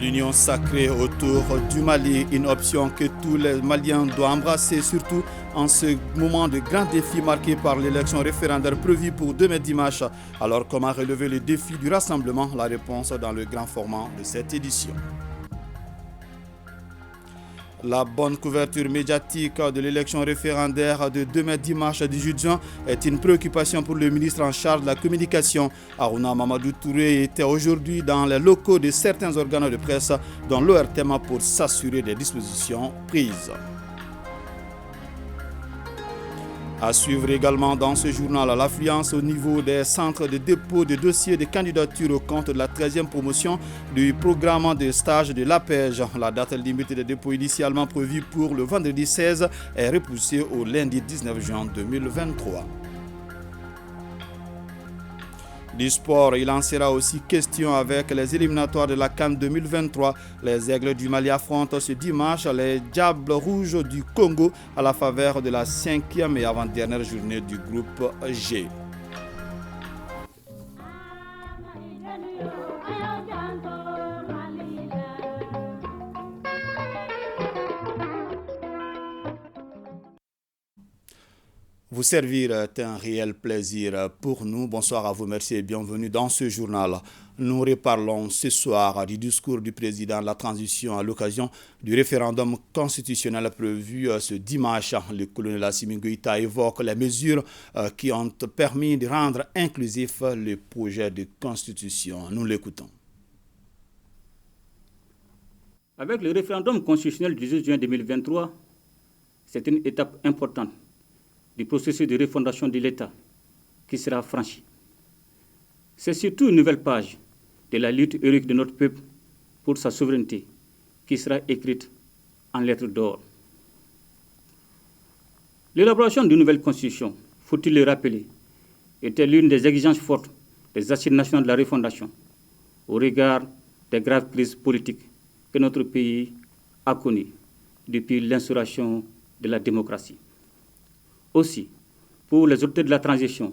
L'union sacrée autour du Mali, une option que tous les Maliens doivent embrasser, surtout en ce moment de grand défi marqué par l'élection référendaire prévue pour demain dimanche. Alors comment relever le défi du rassemblement? La réponse dans le grand format de cette édition. La bonne couverture médiatique de l'élection référendaire de demain dimanche 18 juin est une préoccupation pour le ministre en charge de la communication. Harouna Mamadou Touré était aujourd'hui dans les locaux de certains organes de presse dont l'ORTM pour s'assurer des dispositions prises. À suivre également dans ce journal l'affluence au niveau des centres de dépôt de dossiers de candidature au compte de la 13e promotion du programme de stage de l'APEJ. La date limite de dépôt initialement prévue pour le vendredi 16 est repoussée au lundi 19 juin 2023. Du sport, il en sera aussi question avec les éliminatoires de la CAN 2023. Les Aigles du Mali affrontent ce dimanche les Diables Rouges du Congo à la faveur de la 5e et avant-dernière journée du groupe G. Vous servir est un réel plaisir pour nous. Bonsoir à vous, merci et bienvenue dans ce journal. Nous reparlons ce soir du discours du président de la transition à l'occasion du référendum constitutionnel prévu ce dimanche. Le colonel Assimi Goïta évoque les mesures qui ont permis de rendre inclusif le projet de constitution. Nous l'écoutons. Avec le référendum constitutionnel du 18 juin 2023, c'est une étape importante du processus de refondation de l'État qui sera franchi. C'est surtout une nouvelle page de la lutte héroïque de notre peuple pour sa souveraineté qui sera écrite en lettres d'or. L'élaboration d'une nouvelle constitution, faut-il le rappeler, était l'une des exigences fortes des assises nationales de la refondation au regard des graves crises politiques que notre pays a connues depuis l'instauration de la démocratie. Aussi, pour les autorités de la transition,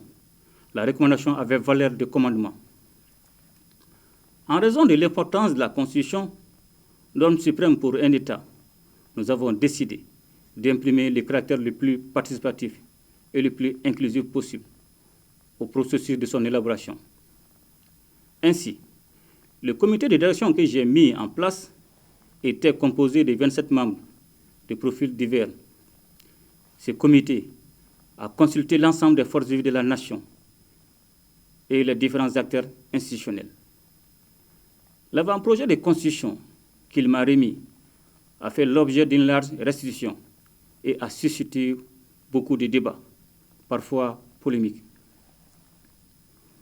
la recommandation avait valeur de commandement. En raison de l'importance de la Constitution, norme suprême pour un État, nous avons décidé d'imprimer le caractère le plus participatif et le plus inclusif possible au processus de son élaboration. Ainsi, le comité de direction que j'ai mis en place était composé de 27 membres de profils divers. Ce comité a consulté l'ensemble des forces vives de la nation et les différents acteurs institutionnels. L'avant-projet de constitution qu'il m'a remis a fait l'objet d'une large restitution et a suscité beaucoup de débats, parfois polémiques.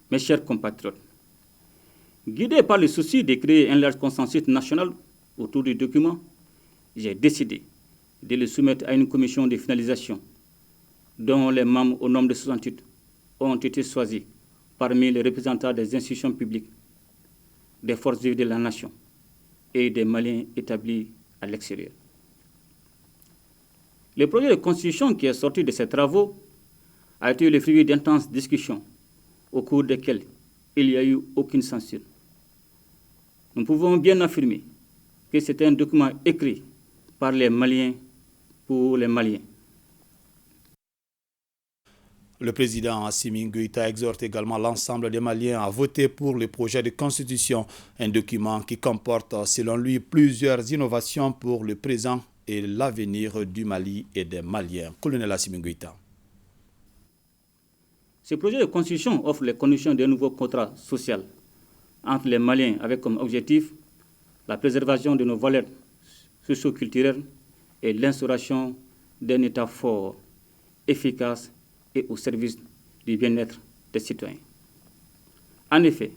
Mes chers compatriotes, guidé par le souci de créer un large consensus national autour du document, j'ai décidé de le soumettre à une commission de finalisation dont les membres au nombre de 68 ont été choisis parmi les représentants des institutions publiques, des forces vives de la nation et des Maliens établis à l'extérieur. Le projet de constitution qui est sorti de ces travaux a été le fruit d'intenses discussions au cours desquelles il n'y a eu aucune censure. Nous pouvons bien affirmer que c'est un document écrit par les Maliens pour les Maliens. Le président Assimi Goïta exhorte également l'ensemble des Maliens à voter pour le projet de constitution, un document qui comporte, selon lui, plusieurs innovations pour le présent et l'avenir du Mali et des Maliens. Colonel Assimi Goïta. Ce projet de constitution offre les conditions d'un nouveau contrat social entre les Maliens avec comme objectif la préservation de nos valeurs socio-culturelles et l'instauration d'un État fort, efficace et au service du bien-être des citoyens. En effet,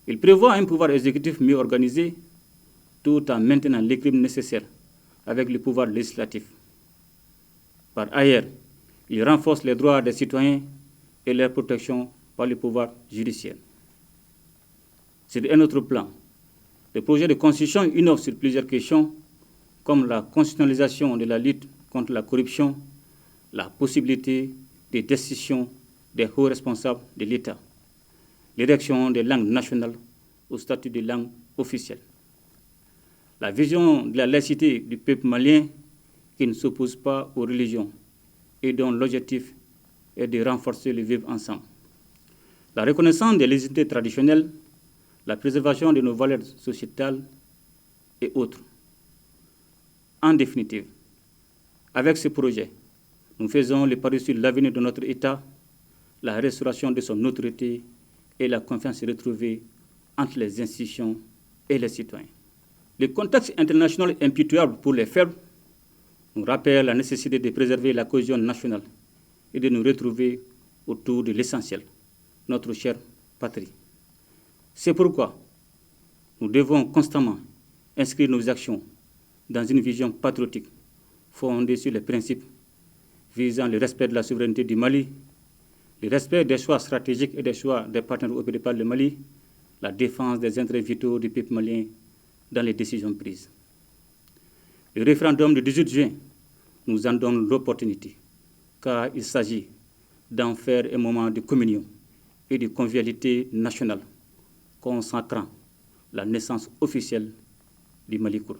il prévoit un pouvoir exécutif mieux organisé tout en maintenant l'équilibre nécessaire avec le pouvoir législatif. Par ailleurs, il renforce les droits des citoyens et leur protection par le pouvoir judiciaire. Sur un autre plan, le projet de constitution innove sur plusieurs questions comme la constitutionnalisation de la lutte contre la corruption, la possibilité de décision des hauts responsables de l'État, l'érection des langues nationales au statut de langue officielle, La vision de la laïcité du peuple malien qui ne s'oppose pas aux religions et dont l'objectif est de renforcer le vivre ensemble. La reconnaissance des légitimes traditionnelles, la préservation de nos valeurs sociétales et autres. En définitive, avec ce projet, nous faisons le pari sur l'avenir de notre État, la restauration de son autorité et la confiance retrouvée entre les institutions et les citoyens. Le contexte international impitoyable pour les faibles nous rappelle la nécessité de préserver la cohésion nationale et de nous retrouver autour de l'essentiel, notre chère patrie. C'est pourquoi nous devons constamment inscrire nos actions dans une vision patriotique fondée sur les principes visant le respect de la souveraineté du Mali, le respect des choix stratégiques et des choix des partenaires opérés par le Mali, la défense des intérêts vitaux du peuple malien dans les décisions prises. Le référendum du 18 juin nous en donne l'opportunité, car il s'agit d'en faire un moment de communion et de convivialité nationale, consacrant la naissance officielle du Mali Koura.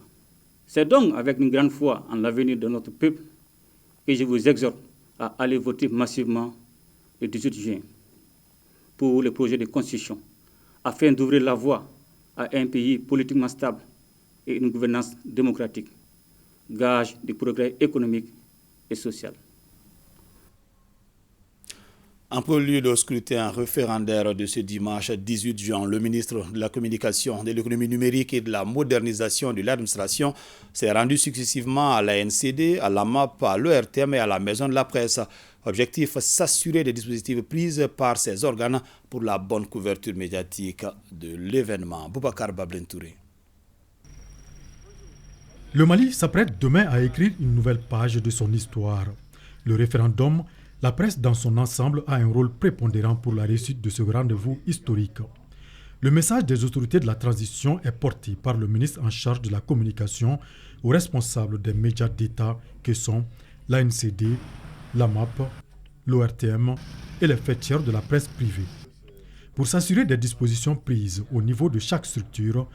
C'est donc avec une grande foi en l'avenir de notre peuple que je vous exhorte à aller voter massivement le 18 juin pour le projet de constitution, afin d'ouvrir la voie à un pays politiquement stable et une gouvernance démocratique, gage de progrès économique et social. En prélude au scrutin référendaire de ce dimanche 18 juin, le ministre de la Communication, de l'économie numérique et de la modernisation de l'administration s'est rendu successivement à la NCD, à la MAP, à l'ERTM et à la Maison de la Presse. Objectif, s'assurer des dispositifs pris par ces organes pour la bonne couverture médiatique de l'événement. Boubacar Bablentouré. Le Mali s'apprête demain à écrire une nouvelle page de son histoire. Le référendum, la presse dans son ensemble a un rôle prépondérant pour la réussite de ce rendez-vous historique. Le message des autorités de la transition est porté par le ministre en charge de la communication aux responsables des médias d'État que sont l'ANCD, la MAP, l'ORTM et les fêtières de la presse privée. Pour s'assurer des dispositions prises au niveau de chaque structure,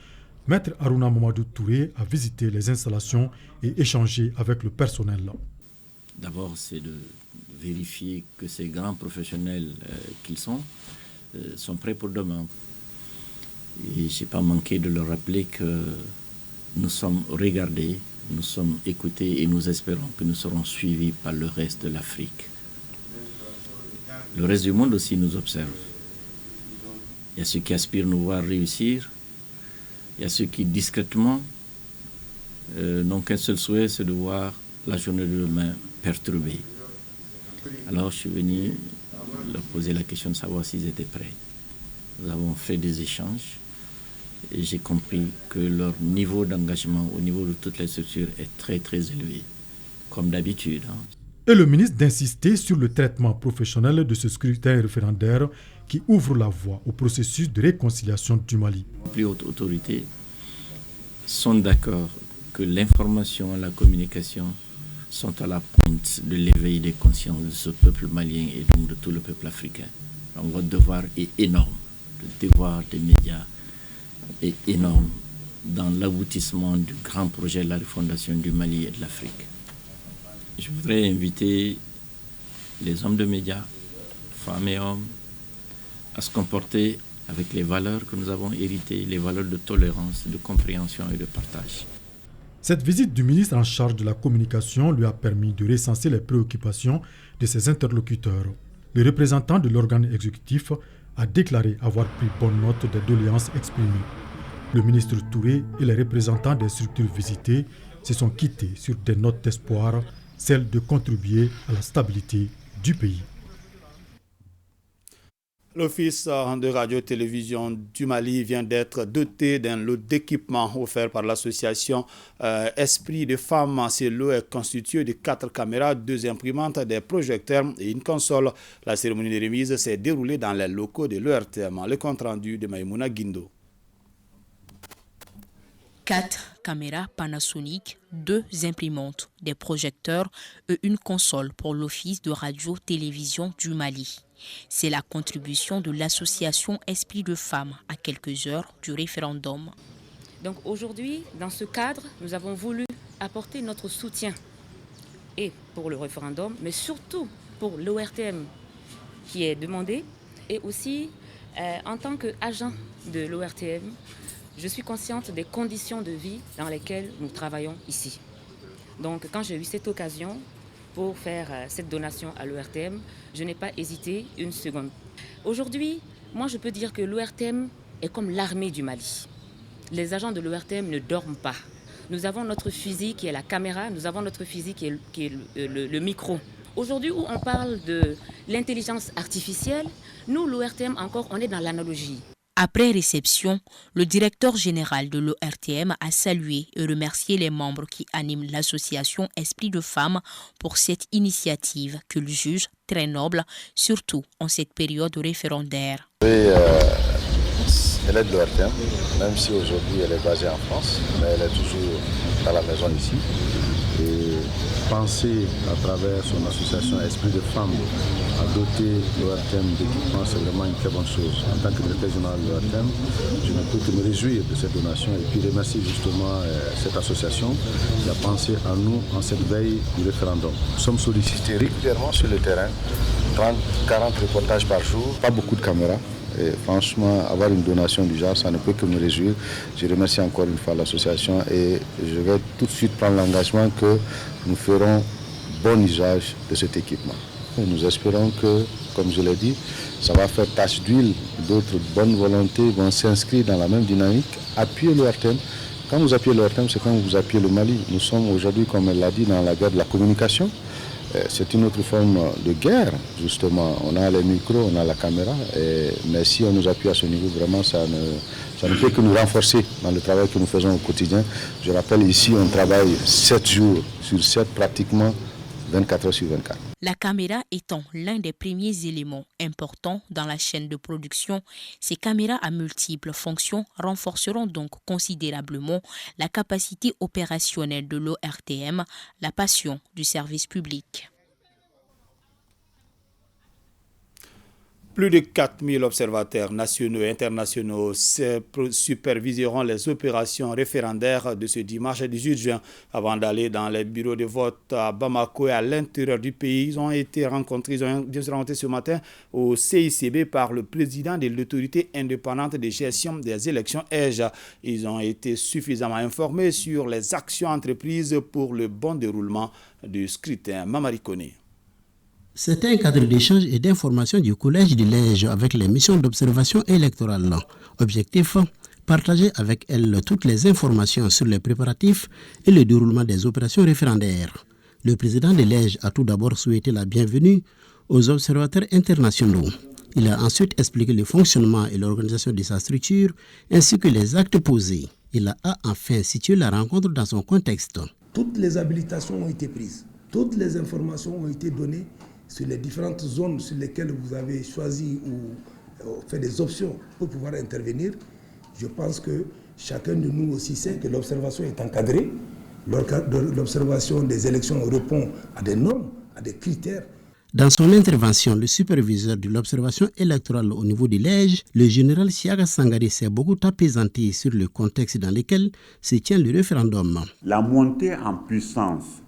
Maître Harouna Mamadou Touré a visité les installations et échangé avec le personnel. D'abord, c'est de vérifier que ces grands professionnels qu'ils sont prêts pour demain. Et je n'ai pas manqué de leur rappeler que nous sommes regardés, nous sommes écoutés et nous espérons que nous serons suivis par le reste de l'Afrique. Le reste du monde aussi nous observe. Il y a ceux qui aspirent nous voir réussir, il y a ceux qui discrètement n'ont qu'un seul souhait, c'est de voir la journée de demain perturbée. Alors je suis venu leur poser la question de savoir s'ils étaient prêts. Nous avons fait des échanges et j'ai compris que leur niveau d'engagement au niveau de toutes les structures est très très élevé, comme d'habitude. Et le ministre d'insister sur le traitement professionnel de ce scrutin référendaire qui ouvre la voie au processus de réconciliation du Mali. Les plus hautes autorités sont d'accord que l'information et la communication sont à la pointe de l'éveil des consciences de ce peuple malien et donc de tout le peuple africain. Donc votre devoir est énorme. Le devoir des médias est énorme dans l'aboutissement du grand projet de la refondation du Mali et de l'Afrique. Je voudrais inviter les hommes de médias, femmes et hommes, à se comporter avec les valeurs que nous avons héritées, les valeurs de tolérance, de compréhension et de partage. Cette visite du ministre en charge de la communication lui a permis de recenser les préoccupations de ses interlocuteurs. Le représentant de l'organe exécutif a déclaré avoir pris bonne note des doléances exprimées. Le ministre Touré et les représentants des structures visitées se sont quittés sur des notes d'espoir, celle de contribuer à la stabilité du pays. L'Office de radio-télévision du Mali vient d'être doté d'un lot d'équipements offert par l'association Esprit de Femmes. Ce lot est constitué de 4 caméras, 2 imprimantes, des projecteurs et une console. La cérémonie de remise s'est déroulée dans les locaux de l'ERTM. Le compte-rendu de Maïmouna Guindo. 4 caméras Panasonic, 2 imprimantes, des projecteurs et une console pour l'Office de radio-télévision du Mali. C'est la contribution de l'association Esprit de Femmes à quelques heures du référendum. Donc aujourd'hui, dans ce cadre, nous avons voulu apporter notre soutien et pour le référendum, mais surtout pour l'ORTM qui est demandé. Et aussi, en tant qu'agent de l'ORTM, je suis consciente des conditions de vie dans lesquelles nous travaillons ici. Donc quand j'ai eu cette occasion pour faire cette donation à l'ORTM, je n'ai pas hésité une seconde. Aujourd'hui, moi je peux dire que l'ORTM est comme l'armée du Mali. Les agents de l'ORTM ne dorment pas. Nous avons notre fusil qui est la caméra, nous avons notre fusil qui est le micro. Aujourd'hui où on parle de l'intelligence artificielle, nous l'ORTM encore on est dans l'analogie. Après réception, le directeur général de l'ORTM a salué et remercié les membres qui animent l'association Esprit de Femmes pour cette initiative qu'il juge très noble, surtout en cette période référendaire. Elle est de l'ORTM, même si aujourd'hui elle est basée en France, mais elle est toujours à la maison ici. Et penser à travers son association Esprit de Femmes à doter l'ORTM d'équipements, c'est vraiment une très bonne chose. En tant que directeur général de l'ORTM, je ne peux que me réjouir de cette donation et puis remercier justement cette association qui a pensé à nous en cette veille du référendum. Nous sommes sollicités régulièrement sur le terrain, 30-40 reportages par jour, pas beaucoup de caméras. Et franchement, avoir une donation du genre, ça ne peut que me réjouir. Je remercie encore une fois l'association et je vais tout de suite prendre l'engagement que nous ferons bon usage de cet équipement. Et nous espérons que, comme je l'ai dit, ça va faire tache d'huile. D'autres bonnes volontés vont s'inscrire dans la même dynamique, appuyer l'ORTM. Quand vous appuyez l'ORTM, c'est quand vous appuyez le Mali. Nous sommes aujourd'hui, comme elle l'a dit, dans la guerre de la communication. C'est une autre forme de guerre, justement. On a les micros, on a la caméra, mais si on nous appuie à ce niveau, vraiment, ça ne peut que nous renforcer dans le travail que nous faisons au quotidien. Je rappelle, ici, on travaille 7 jours sur 7, pratiquement 24 heures sur 24. La caméra étant l'un des premiers éléments importants dans la chaîne de production, ces caméras à multiples fonctions renforceront donc considérablement la capacité opérationnelle de l'ORTM, la passion du service public. Plus de 4000 observateurs nationaux et internationaux superviseront les opérations référendaires de ce dimanche 18 juin. Avant d'aller dans les bureaux de vote à Bamako et à l'intérieur du pays, ils ont été rencontrés ce matin au CICB par le président de l'autorité indépendante de gestion des élections EGA. Ils ont été suffisamment informés sur les actions entreprises pour le bon déroulement du scrutin. Mamari Kone. C'est un cadre d'échange et d'information du Collège de Liège avec les missions d'observation électorale. Objectif, partager avec elles toutes les informations sur les préparatifs et le déroulement des opérations référendaires. Le président de Liège a tout d'abord souhaité la bienvenue aux observateurs internationaux. Il a ensuite expliqué le fonctionnement et l'organisation de sa structure ainsi que les actes posés. Il a enfin situé la rencontre dans son contexte. Toutes les habilitations ont été prises, toutes les informations ont été données sur les différentes zones sur lesquelles vous avez choisi ou fait des options pour pouvoir intervenir. Je pense que chacun de nous aussi sait que l'observation est encadrée. L'observation des élections répond à des normes, à des critères. Dans son intervention, le superviseur de l'observation électorale au niveau de Liège, le général Siaga Sangari, s'est beaucoup apaisanté sur le contexte dans lequel se tient le référendum. La montée en puissance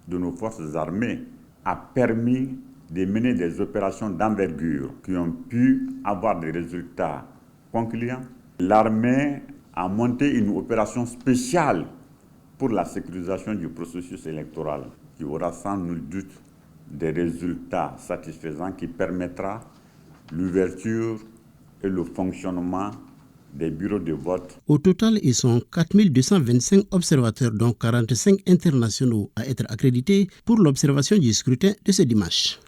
de nos forces armées a permis de mener des opérations d'envergure qui ont pu avoir des résultats concluants. L'armée a monté une opération spéciale pour la sécurisation du processus électoral qui aura sans nul doute des résultats satisfaisants qui permettra l'ouverture et le fonctionnement des bureaux de vote. Au total, ils sont 4225 observateurs, dont 45 internationaux, à être accrédités pour l'observation du scrutin de ce dimanche.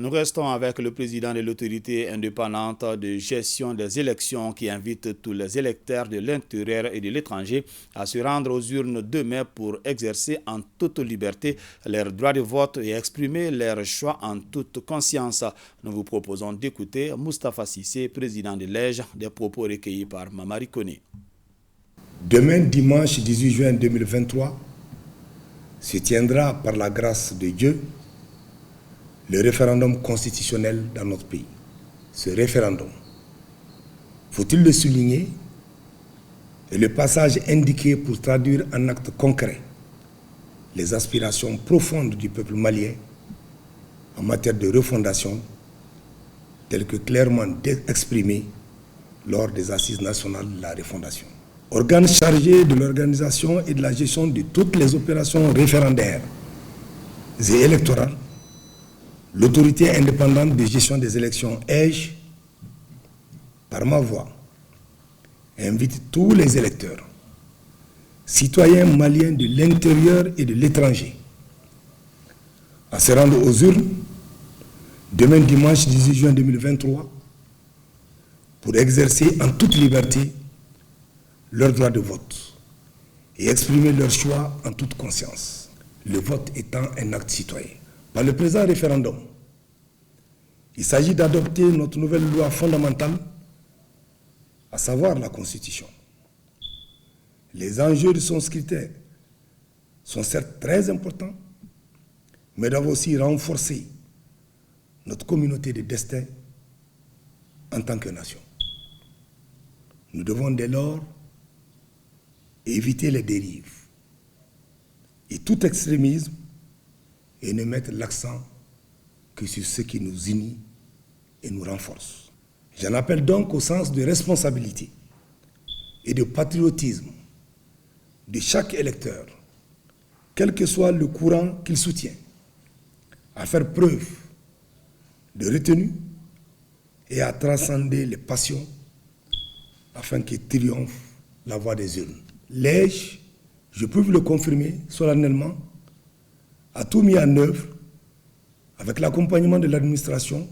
Nous restons avec le président de l'autorité indépendante de gestion des élections qui invite tous les électeurs de l'intérieur et de l'étranger à se rendre aux urnes demain pour exercer en toute liberté leur droit de vote et exprimer leur choix en toute conscience. Nous vous proposons d'écouter Moustapha Sissé, président de Liège, des propos recueillis par Mamari Kone. Demain, dimanche 18 juin 2023, se tiendra par la grâce de Dieu le référendum constitutionnel dans notre pays. Ce référendum, faut-il le souligner, est le passage indiqué pour traduire en actes concrets les aspirations profondes du peuple malien en matière de refondation, telles que clairement exprimées lors des Assises nationales de la refondation. Organe chargé de l'organisation et de la gestion de toutes les opérations référendaires et électorales, l'autorité indépendante de gestion des élections EJ, par ma voix, invite tous les électeurs, citoyens maliens de l'intérieur et de l'étranger, à se rendre aux urnes demain dimanche 18 juin 2023 pour exercer en toute liberté leur droit de vote et exprimer leur choix en toute conscience, le vote étant un acte citoyen. Par le présent référendum, il s'agit d'adopter notre nouvelle loi fondamentale, à savoir la Constitution. Les enjeux de son scrutin sont certes très importants, mais doivent aussi renforcer notre communauté de destin en tant que nation. Nous devons dès lors éviter les dérives et tout extrémisme et ne mettre l'accent que sur ce qui nous unit et nous renforce. J'en appelle donc au sens de responsabilité et de patriotisme de chaque électeur, quel que soit le courant qu'il soutient, à faire preuve de retenue et à transcender les passions afin que triomphe la voix des urnes. L'EJ, je peux vous le confirmer solennellement, a tout mis en œuvre avec l'accompagnement de l'administration,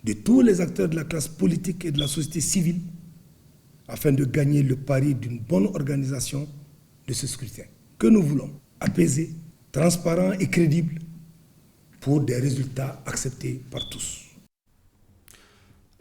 de tous les acteurs de la classe politique et de la société civile afin de gagner le pari d'une bonne organisation de ce scrutin que nous voulons apaisé, transparent et crédible pour des résultats acceptés par tous.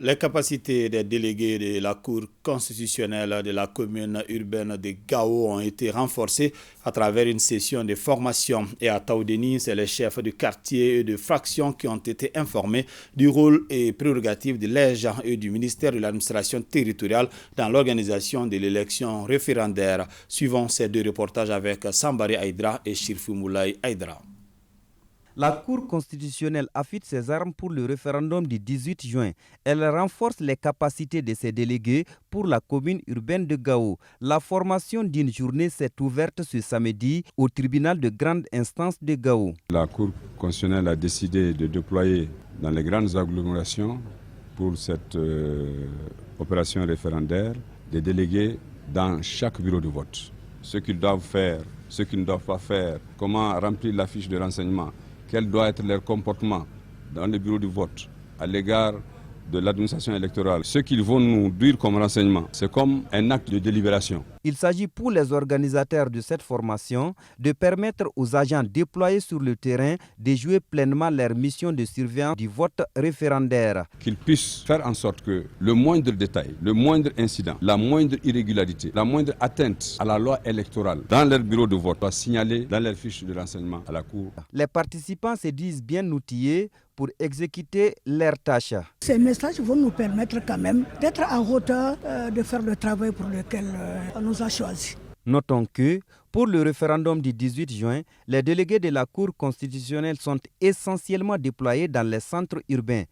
Les capacités des délégués de la Cour constitutionnelle de la commune urbaine de Gao ont été renforcées à travers une session de formation. Et à Taoudéni, c'est les chefs de quartier et de fraction qui ont été informés du rôle et prérogatives de l'EJ et du ministère de l'administration territoriale dans l'organisation de l'élection référendaire. Suivons ces deux reportages avec Sambari Aïdra et Shirfou Moulay Aïdra. La Cour constitutionnelle affûte ses armes pour le référendum du 18 juin. Elle renforce les capacités de ses délégués pour la commune urbaine de Gao. La formation d'une journée s'est ouverte ce samedi au tribunal de grande instance de Gao. La Cour constitutionnelle a décidé de déployer dans les grandes agglomérations pour cette opération référendaire des délégués dans chaque bureau de vote. Ce qu'ils doivent faire, ce qu'ils ne doivent pas faire, comment remplir la fiche de renseignement, quel doit être leur comportement dans les bureaux de vote à l'égard de l'administration électorale. Ce qu'ils vont nous dire comme renseignement, c'est comme un acte de délibération. Il s'agit pour les organisateurs de cette formation de permettre aux agents déployés sur le terrain de jouer pleinement leur mission de surveillance du vote référendaire. Qu'ils puissent faire en sorte que le moindre détail, le moindre incident, la moindre irrégularité, la moindre atteinte à la loi électorale dans leur bureau de vote soit signalée dans leur fiche de renseignement à la Cour. Les participants se disent bien outillés pour exécuter leurs tâches. Ces messages vont nous permettre quand même d'être à hauteur de faire le travail pour lequel on nous a choisis. Notons que, pour le référendum du 18 juin, les délégués de la Cour constitutionnelle sont essentiellement déployés dans les centres urbains.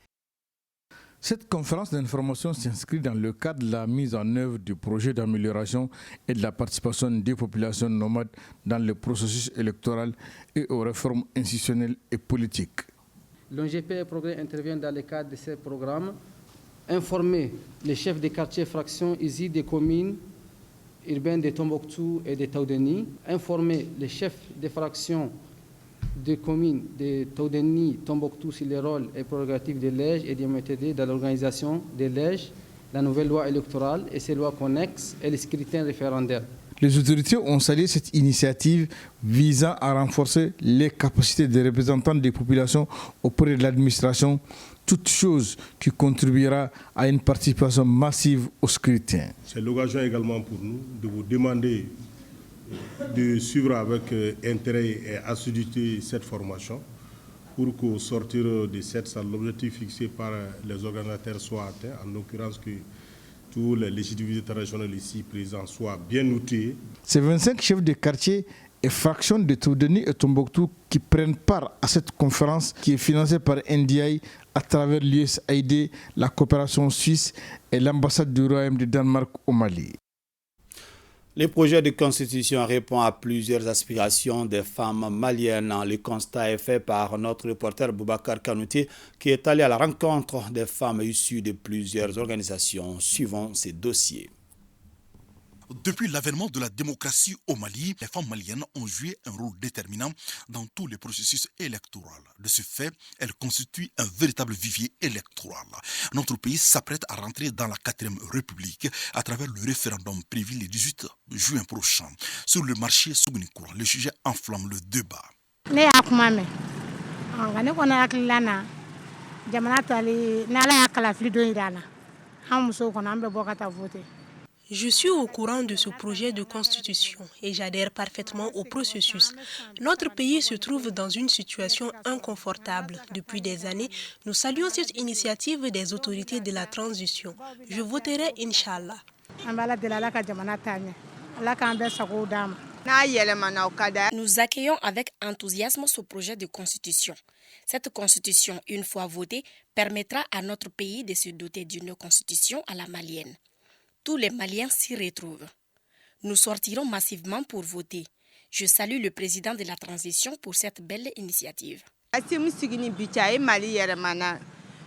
Cette conférence d'information s'inscrit dans le cadre de la mise en œuvre du projet d'amélioration et de la participation des populations nomades dans le processus électoral et aux réformes institutionnelles et politiques. L'ONGP Progrès intervient dans le cadre de ces programmes, informer les chefs des quartiers fractions ici des communes urbaines de Tombouctou et de Taoudéni, informer les chefs des fractions des communes de Taoudéni, Tombouctou sur les rôles et prérogatives de l'EJ et des méthodes dans l'organisation de l'EJ, la nouvelle loi électorale et ses lois connexes et les scrutins référendaires. Les autorités ont salué cette initiative visant à renforcer les capacités des représentants des populations auprès de l'administration, toute chose qui contribuera à une participation massive au scrutin. C'est l'occasion également pour nous de vous demander de suivre avec intérêt et assiduité cette formation pour qu'au sortir de cette salle, l'objectif fixé par les organisateurs soit atteint, en l'occurrence que tous les légitimités traditionnelles ici présents soient bien outillés. Ces 25 chefs de quartier et fractions de Taoudeni et Tombouctou qui prennent part à cette conférence qui est financée par NDI à travers l'USAID, la coopération suisse et l'ambassade du Royaume du Danemark au Mali. Le projet de constitution répond à plusieurs aspirations des femmes maliennes. Le constat est fait par notre reporter Boubacar Kanouté qui est allé à la rencontre des femmes issues de plusieurs organisations suivant ces dossiers. Depuis l'avènement de la démocratie au Mali, les femmes maliennes ont joué un rôle déterminant dans tous les processus électoraux. De ce fait, elles constituent un véritable vivier électoral. Notre pays s'apprête à rentrer dans la 4e République à travers le référendum prévu le 18 juin prochain. Sur le marché Sougounikoura, le sujet enflamme le débat. Je suis au courant de ce projet de constitution et j'adhère parfaitement au processus. Notre pays se trouve dans une situation inconfortable. Depuis des années, nous saluons cette initiative des autorités de la transition. Je voterai Inch'Allah. Nous accueillons avec enthousiasme ce projet de constitution. Cette constitution, une fois votée, permettra à notre pays de se doter d'une constitution à la malienne. Tous les Maliens s'y retrouvent. Nous sortirons massivement pour voter. Je salue le président de la transition pour cette belle initiative. Le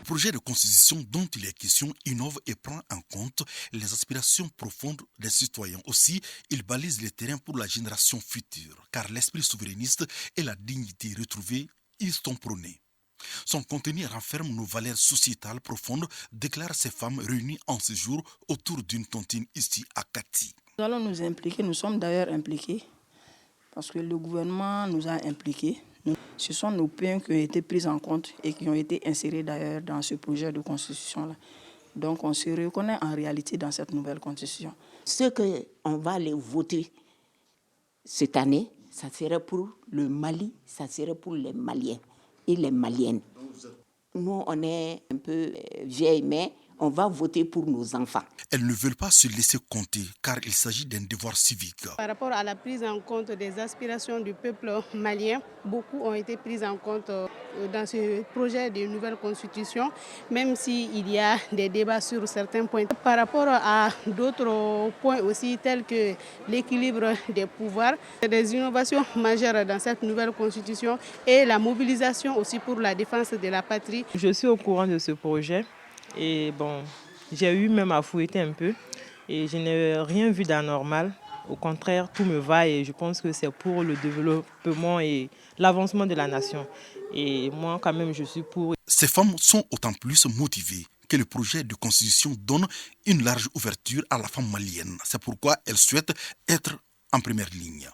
projet de constitution dont il est question innove et prend en compte les aspirations profondes des citoyens. Aussi, il balise le terrain pour la génération future, car l'esprit souverainiste et la dignité retrouvée y sont prônés. Son contenu renferme nos valeurs sociétales profondes, déclarent ces femmes réunies en ce jour autour d'une tontine ici à Kati. Nous allons nous impliquer, nous sommes d'ailleurs impliqués, parce que le gouvernement nous a impliqués. Ce sont nos points qui ont été pris en compte et qui ont été insérés d'ailleurs dans ce projet de constitution-là. Donc on se reconnaît en réalité dans cette nouvelle constitution. Ce qu'on va aller voter cette année, ça serait pour le Mali, ça serait pour les Maliens et les Maliennes. Nous, on est un peu vieilles, mais on va voter pour nos enfants. Elles ne veulent pas se laisser compter car il s'agit d'un devoir civique. Par rapport à la prise en compte des aspirations du peuple malien, beaucoup ont été prises en compte dans ce projet de nouvelle constitution, même s'il y a des débats sur certains points. Par rapport à d'autres points aussi, tels que l'équilibre des pouvoirs, des innovations majeures dans cette nouvelle constitution et la mobilisation aussi pour la défense de la patrie. Je suis au courant de ce projet. Et bon, j'ai eu même à fouetter un peu et je n'ai rien vu d'anormal. Au contraire, tout me va et je pense que c'est pour le développement et l'avancement de la nation. Et moi, quand même, je suis pour. Ces femmes sont autant plus motivées que le projet de constitution donne une large ouverture à la femme malienne. C'est pourquoi elles souhaitent être en première ligne.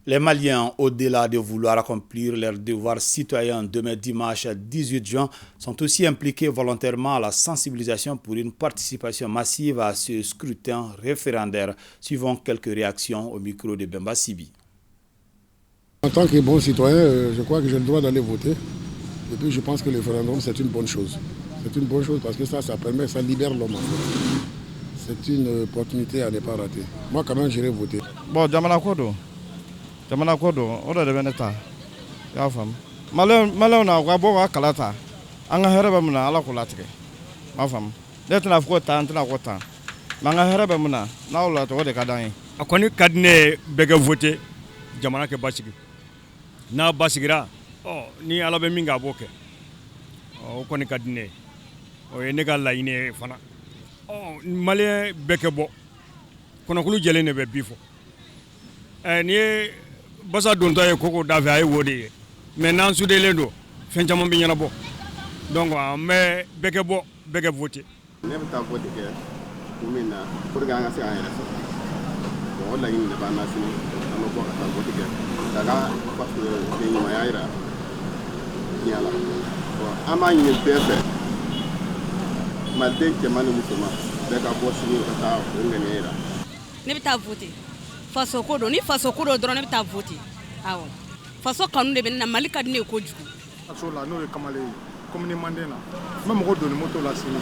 Les Maliens, au-delà de vouloir accomplir leurs devoirs citoyens demain dimanche 18 juin, sont aussi impliqués volontairement à la sensibilisation pour une participation massive à ce scrutin référendaire, suivant quelques réactions au micro de Bemba Sibi. En tant que bon citoyen, je crois que j'ai le droit d'aller voter. Et puis je pense que le référendum, c'est une bonne chose. C'est une bonne chose parce que ça permet, ça libère l'homme. C'est une opportunité à ne pas rater. Moi, quand même, j'irai voter. Bon, Jamana Kodo. Jamana Kodo, on a devenu ta. Ya fam. Malon na wabo wa kalata. Anga hereba muna ala kulatike. Ma fam. Letna fkota antna kota. Manga hereba muna na ola to de kadai. Akoni kadne bega voter jamana ke basigi. Na basigira. Oh, ni ala be minga boke. Oh, koni kadne. O ye nega la ine fana. Oh, malien beke bo. Kono kulu jele ne be bifo. Ni basa donto ye koko dafe ay wodi maintenant su de lendo fen jamon bi nyana bo donc mais beke bo beke voter ne ta voter ke kumina pour ga nga se ay resa bo la ni ne ba na sini no bo ta voter ke daga parce que ni ma yaira nyala bo ama ni bebe ma de ke manu musuma beka bo sini ta ngene yaira ne ta voter faso kodo ni faso kodo drone bita voter awo faso kanu de benna malika dine ko jugu faso la no le kamale comme ni mandena même ko do le moto la sini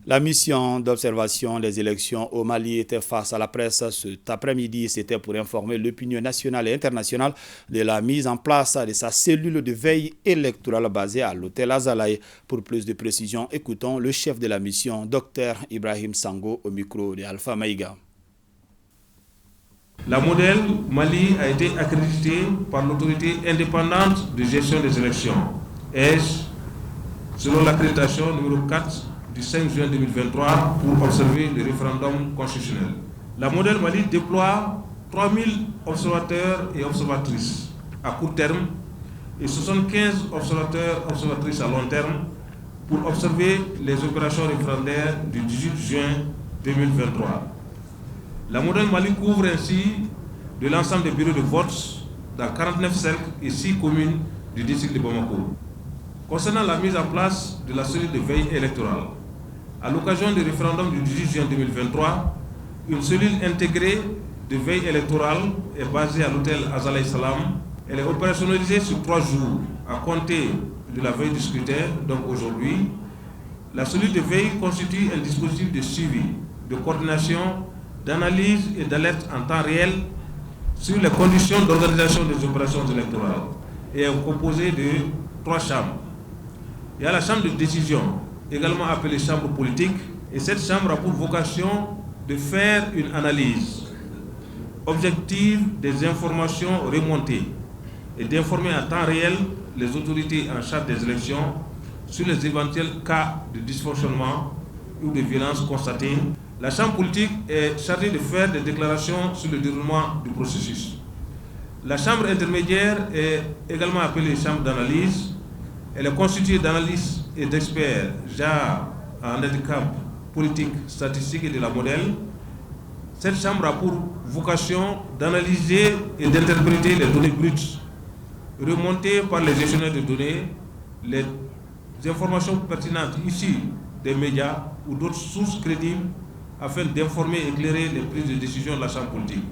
La mission d'observation des élections au Mali était face à la presse cet après-midi. C'était pour informer l'opinion nationale et internationale de la mise en place de sa cellule de veille électorale basée à l'hôtel Azalaï. Pour plus de précisions, écoutons le chef de la mission, Dr Ibrahim Sango, au micro de Alpha Maïga. La modèle Mali a été accréditée par l'autorité indépendante de gestion des élections, EGE, selon l'accréditation numéro 4 du 5 juin 2023 pour observer le référendum constitutionnel. La modèle Mali déploie 3000 observateurs et observatrices à court terme et 75 observatrices à long terme pour observer les opérations référendaires du 18 juin 2023. La modèle Mali couvre ainsi de l'ensemble des bureaux de vote dans 49 cercles et 6 communes du district de Bamako. Concernant la mise en place de la cellule de veille électorale, à l'occasion du référendum du 18 juin 2023, une cellule intégrée de veille électorale est basée à l'hôtel Azalaï Salam. Elle est opérationnalisée sur 3 jours à compter de la veille du scrutin, donc aujourd'hui. La cellule de veille constitue un dispositif de suivi, de coordination, d'analyse et d'alerte en temps réel sur les conditions d'organisation des opérations électorales et est composée de 3 chambres. Il y a la chambre de décision, également appelée chambre politique, et cette chambre a pour vocation de faire une analyse objective des informations remontées et d'informer en temps réel les autorités en charge des élections sur les éventuels cas de dysfonctionnement ou de violence constatés. La chambre politique est chargée de faire des déclarations sur le déroulement du processus. La chambre intermédiaire est également appelée chambre d'analyse. Elle est constituée d'analystes et d'experts genre en handicap politique, statistique et de la modèle. Cette chambre a pour vocation d'analyser et d'interpréter les données brutes remontées par les gestionnaires de données, les informations pertinentes issues des médias ou d'autres sources crédibles afin d'informer et éclairer les prises de décision de la chambre politique.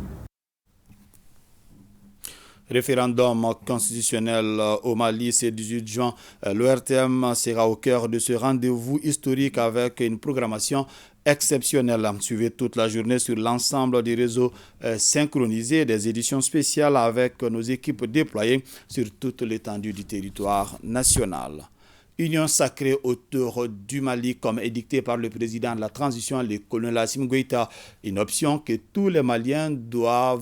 Référendum constitutionnel au Mali, c'est 18 juin. L'ORTM sera au cœur de ce rendez-vous historique avec une programmation exceptionnelle. Suivez toute la journée sur l'ensemble des réseaux synchronisés, des éditions spéciales avec nos équipes déployées sur toute l'étendue du territoire national. Union sacrée autour du Mali, comme édicté par le président de la transition, le colonel Assimi Goïta, une option que tous les Maliens doivent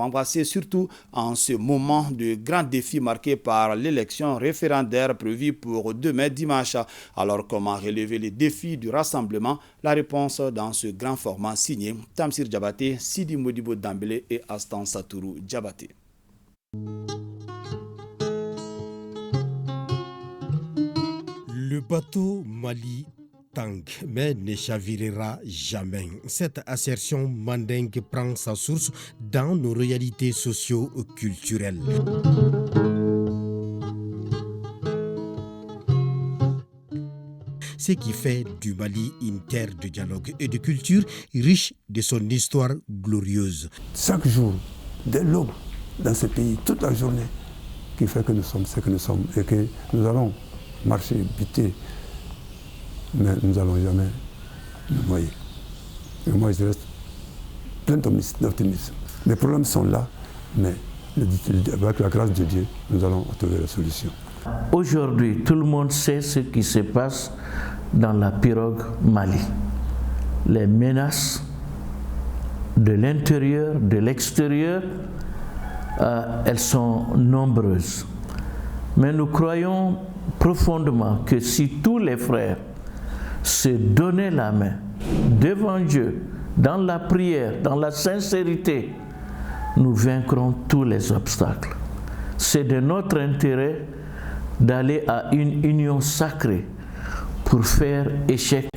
embrasser, surtout en ce moment de grand défi marqué par l'élection référendaire prévue pour demain dimanche. Alors, comment relever les défis du rassemblement? La réponse dans ce grand format signé Tamsir Diabaté, Sidi Modibo Dambélé et Astan Satourou Diabaté. Le bateau Mali tangue, mais ne chavirera jamais. Cette assertion mandingue prend sa source dans nos réalités socio-culturelles. Ce qui fait du Mali une terre de dialogue et de culture riche de son histoire glorieuse. Chaque jour, de l'aube dans ce pays, toute la journée, qui fait que nous sommes ce que nous sommes et que nous allons marcher, buter, mais nous n'allons jamais nous noyer. Et moi, je reste plein d'optimisme. Les problèmes sont là, mais avec la grâce de Dieu, nous allons trouver la solution. Aujourd'hui, tout le monde sait ce qui se passe dans la pirogue Mali. Les menaces de l'intérieur, de l'extérieur, elles sont nombreuses. Mais nous croyons profondément que si tous les frères se donnaient la main devant Dieu, dans la prière, dans la sincérité, nous vaincrons tous les obstacles. C'est de notre intérêt d'aller à une union sacrée pour faire échec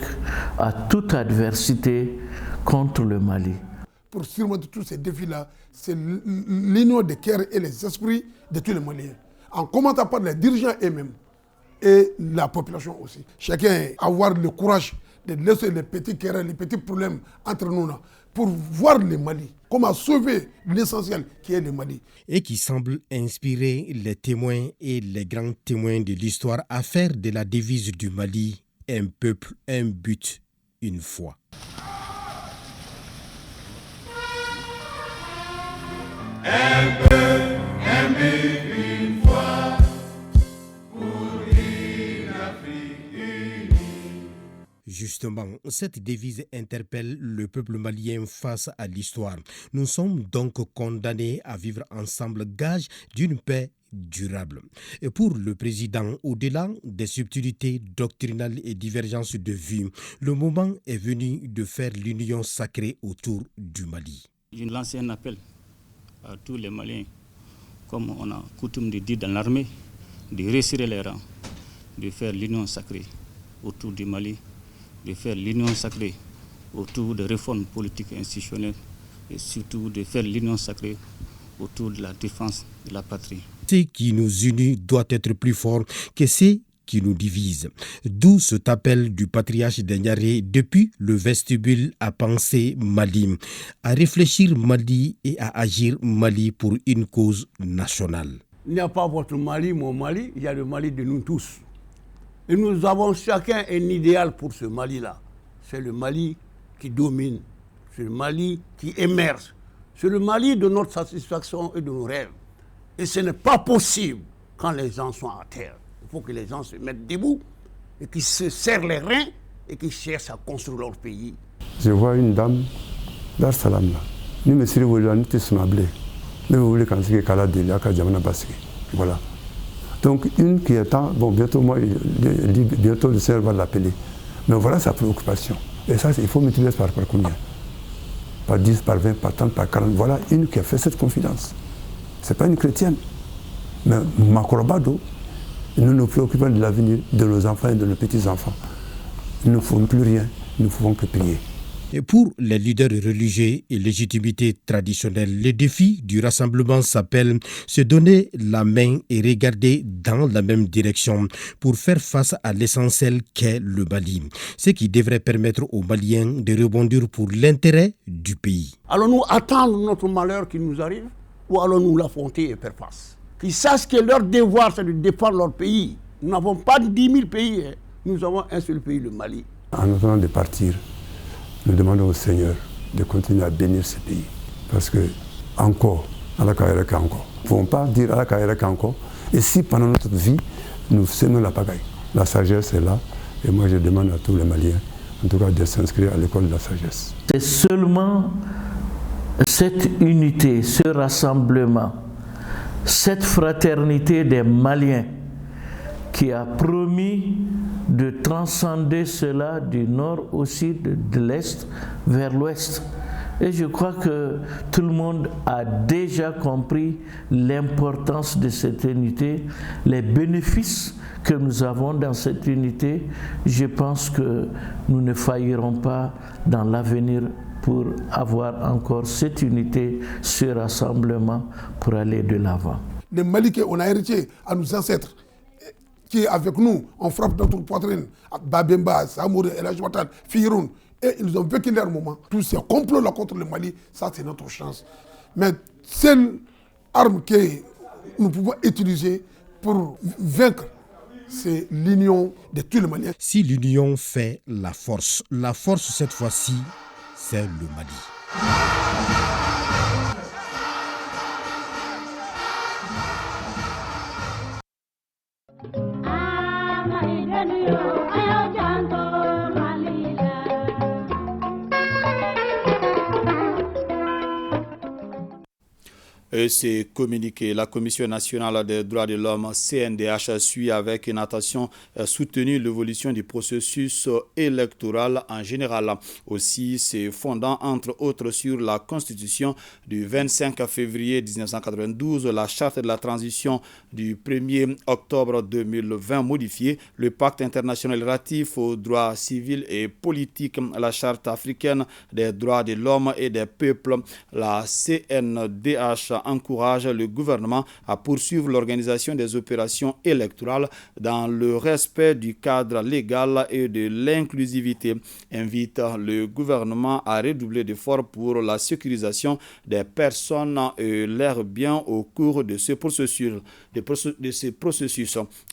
à toute adversité contre le Mali. Pour surmonter tous ces défis-là, c'est l'union des cœurs et les esprits de tous les Maliens. En commençant par les dirigeants eux-mêmes. et la population aussi. Chacun avoir le courage de laisser les petits querelles, les petits problèmes entre nous là, pour voir le Mali, comment sauver l'essentiel qui est le Mali. Et qui semble inspirer les témoins et les grands témoins de l'histoire à faire de la devise du Mali un peuple, un but, une foi. Un peuple, un but, une foi, pour une Afrique unie. Justement, cette devise interpelle le peuple malien face à l'histoire. Nous sommes donc condamnés à vivre ensemble, gage d'une paix durable. Et pour le président, au-delà des subtilités doctrinales et divergences de vues, le moment est venu de faire l'union sacrée autour du Mali. Je lance un appel à tous les Maliens, comme on a coutume de dire dans l'armée, de resserrer les rangs, de faire l'union sacrée autour du Mali, de faire l'union sacrée autour des réformes politiques et institutionnelles, et surtout de faire l'union sacrée autour de la défense de la patrie. Ce qui nous unit doit être plus fort que ce qui nous divise. D'où cet appel du patriarche d'Ignaré depuis le vestibule à penser Mali, à réfléchir Mali et à agir Mali pour une cause nationale. Il n'y a pas votre Mali, mon Mali, il y a le Mali de nous tous. Et nous avons chacun un idéal pour ce Mali-là. C'est le Mali qui domine, c'est le Mali qui émerge, c'est le Mali de notre satisfaction et de nos rêves. Et ce n'est pas possible quand les gens sont à terre. Il faut que les gens se mettent debout et qu'ils se serrent les reins et qu'ils cherchent à construire leur pays. Je vois une dame Dar Salam là. Ni me siri wolo ni tesmablé. Ne voulez quand c'est kala de la ka jamana basiki. Voilà. Donc une qui attend, bon bientôt bientôt le Seigneur va l'appeler. Mais voilà sa préoccupation. Et ça il faut multiplier par combien? Par 10, par 20, par 30, par 40. Voilà une qui a fait cette confidence. Ce n'est pas une chrétienne. Mais Makorobado, nous nous préoccupons de l'avenir de nos enfants et de nos petits-enfants. Nous ne faisons plus rien, nous ne pouvons que prier. Et pour les leaders religieux et légitimité traditionnelle, le défi du rassemblement s'appelle se donner la main et regarder dans la même direction pour faire face à l'essentiel qu'est le Mali. Ce qui devrait permettre aux Maliens de rebondir pour l'intérêt du pays. Allons-nous attendre notre malheur qui nous arrive ou allons-nous l'affronter et faire face? Qu'ils sachent que leur devoir c'est de défendre leur pays. Nous n'avons pas 10 000 pays, nous avons un seul pays, le Mali. En attendant de partir, nous demandons au Seigneur de continuer à bénir ce pays. Parce que, encore, Allah Kairaka encore. Nous ne pouvons pas dire Allah Kairaka encore. Et si pendant notre vie, nous semons la pagaille, la sagesse est là. Et moi, je demande à tous les Maliens, en tout cas, de s'inscrire à l'école de la sagesse. C'est seulement cette unité, ce rassemblement, cette fraternité des Maliens qui a promis de transcender cela du nord au sud, de l'est vers l'ouest. Et je crois que tout le monde a déjà compris l'importance de cette unité, les bénéfices que nous avons dans cette unité. Je pense que nous ne faillirons pas dans l'avenir pour avoir encore cette unité, ce rassemblement pour aller de l'avant. Le Mali qu'on a hérité à nos ancêtres, qui est avec nous, on frappe notre poitrine, Babemba, Samouré, El Ajouatal, Firoun, et ils ont vécu leur moment. Tous ces complots-là contre le Mali, ça c'est notre chance. Mais seule arme que nous pouvons utiliser pour vaincre, c'est l'union de tous les Maliens. Si l'union fait la force cette fois-ci, c'est le Mali. Et c'est communiqué. La Commission nationale des droits de l'homme, CNDH, suit avec une attention soutenue l'évolution du processus électoral en général. Aussi, c'est fondant entre autres sur la Constitution du 25 février 1992, la Charte de la transition du 1er octobre 2020 modifiée, le Pacte international relatif aux droits civils et politiques, la Charte africaine des droits de l'homme et des peuples, la CNDH, encourage le gouvernement à poursuivre l'organisation des opérations électorales dans le respect du cadre légal et de l'inclusivité. Invite le gouvernement à redoubler d'efforts pour la sécurisation des personnes et leurs biens au cours de ce processus.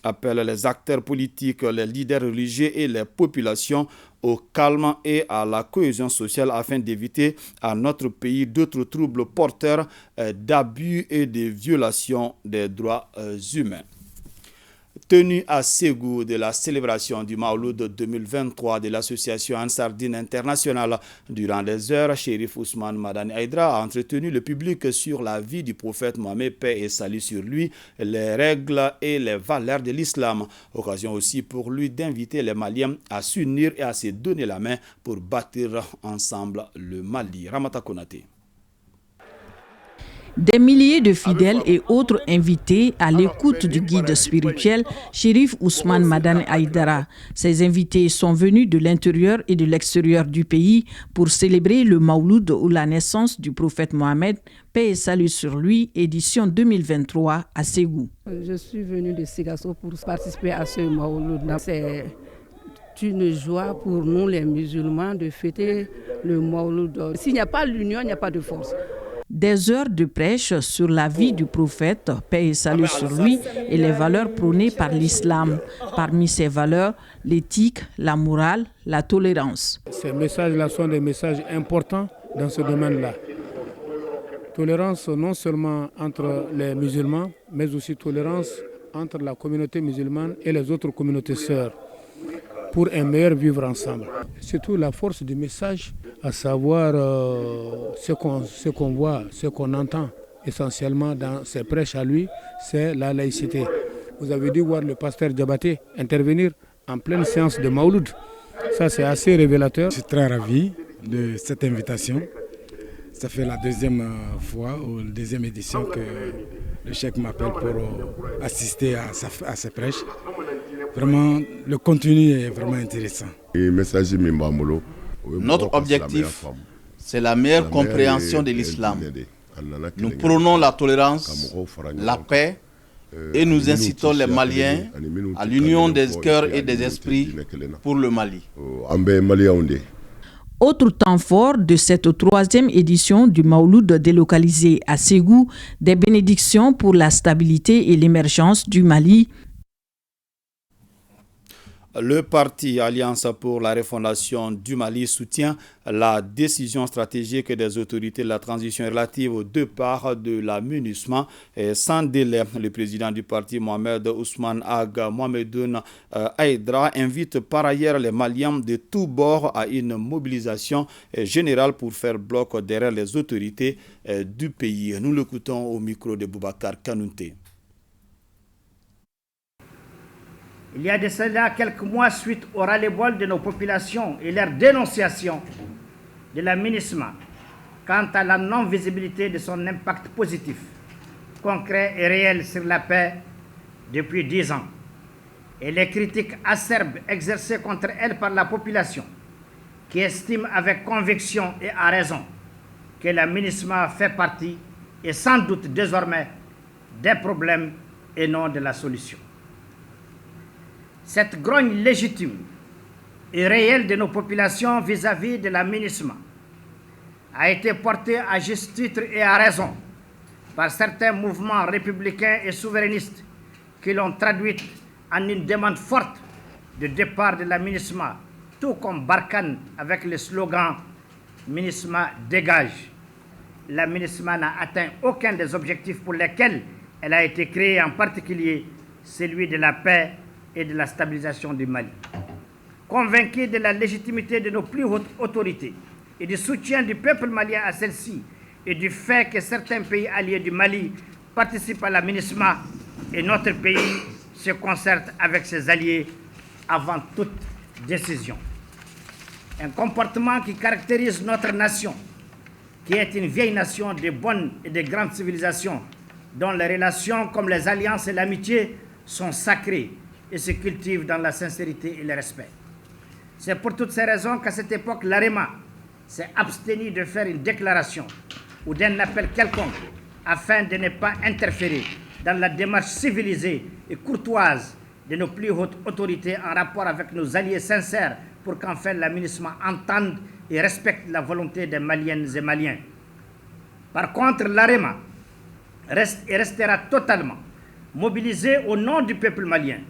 Appelle les acteurs politiques, les leaders religieux et les populations au calme et à la cohésion sociale afin d'éviter à notre pays d'autres troubles porteurs d'abus et de violations des droits humains. Tenu à Ségou de la célébration du Mawlud 2023 de l'association Ansardine Internationale, durant des heures, Chérif Ousmane Madani Aïdara a entretenu le public sur la vie du prophète Mohammed, paix et salut sur lui, les règles et les valeurs de l'islam. Occasion aussi pour lui d'inviter les Maliens à s'unir et à se donner la main pour bâtir ensemble le Mali. Ramata Konaté. Des milliers de fidèles et autres invités à l'écoute du guide spirituel Chérif Ousmane Madani Aïdara. Ces invités sont venus de l'intérieur et de l'extérieur du pays pour célébrer le Mawlud ou la naissance du prophète Mohammed, paix et salut sur lui, édition 2023 à Ségou. Je suis venu de Ségasso pour participer à ce Mawlud. C'est une joie pour nous les musulmans de fêter le Mawlud. S'il n'y a pas l'union, il n'y a pas de force. Des heures de prêche sur la vie du prophète, paix et salut sur lui, et les valeurs prônées par l'islam. Parmi ces valeurs, l'éthique, la morale, la tolérance. Ces messages-là sont des messages importants dans ce domaine-là. Tolérance non seulement entre les musulmans, mais aussi tolérance entre la communauté musulmane et les autres communautés sœurs, pour un meilleur vivre ensemble. Surtout la force du message, à savoir ce qu'on voit, ce qu'on entend essentiellement dans ses prêches à lui, c'est la laïcité. Vous avez dû voir le pasteur Diabaté intervenir en pleine séance de Mawlud. Ça, c'est assez révélateur. Je suis très ravi de cette invitation. Ça fait la deuxième fois ou la deuxième édition que le cheikh m'appelle pour assister à ses prêches. Vraiment, le contenu est vraiment intéressant. Notre objectif, c'est la meilleure compréhension de l'islam. Nous prônons la tolérance, la paix et nous incitons les Maliens à l'union des cœurs et des esprits pour le Mali. Autre temps fort de cette troisième édition du Mawlud délocalisé à Ségou, des bénédictions pour la stabilité et l'émergence du Mali. Le parti Alliance pour la refondation du Mali soutient la décision stratégique des autorités de la transition relative au départ de la MINUSMA. Sans délai, le président du parti, Mohamed Ousmane Ag Mohamedoun Aïdara, invite par ailleurs les Maliens de tous bords à une mobilisation générale pour faire bloc derrière les autorités du pays. Nous l'écoutons au micro de Boubacar Kanouté. Il y a de cela quelques mois, suite au ras-le-bol de nos populations et leur dénonciation de la MINUSMA quant à la non-visibilité de son impact positif, concret et réel sur la paix depuis 10 ans, et les critiques acerbes exercées contre elle par la population, qui estime avec conviction et à raison que la MINUSMA fait partie, et sans doute désormais, des problèmes et non de la solution. Cette grogne légitime et réelle de nos populations vis-à-vis de la MINUSMA a été portée à juste titre et à raison par certains mouvements républicains et souverainistes qui l'ont traduite en une demande forte de départ de la MINUSMA, tout comme Barkhane avec le slogan « MINUSMA dégage ». La MINUSMA n'a atteint aucun des objectifs pour lesquels elle a été créée, en particulier celui de la paix et de la stabilisation du Mali. Convaincus de la légitimité de nos plus hautes autorités et du soutien du peuple malien à celle-ci et du fait que certains pays alliés du Mali participent à la MINUSMA et notre pays se concerte avec ses alliés avant toute décision. Un comportement qui caractérise notre nation, qui est une vieille nation de bonnes et de grandes civilisations, dont les relations comme les alliances et l'amitié sont sacrées et se cultivent dans la sincérité et le respect. C'est pour toutes ces raisons qu'à cette époque, l'AREMA s'est abstenu de faire une déclaration ou d'un appel quelconque afin de ne pas interférer dans la démarche civilisée et courtoise de nos plus hautes autorités en rapport avec nos alliés sincères pour qu'enfin l'aménagement entende et respecte la volonté des Maliennes et Maliens. Par contre, l'AREMA restera totalement mobilisé au nom du peuple malien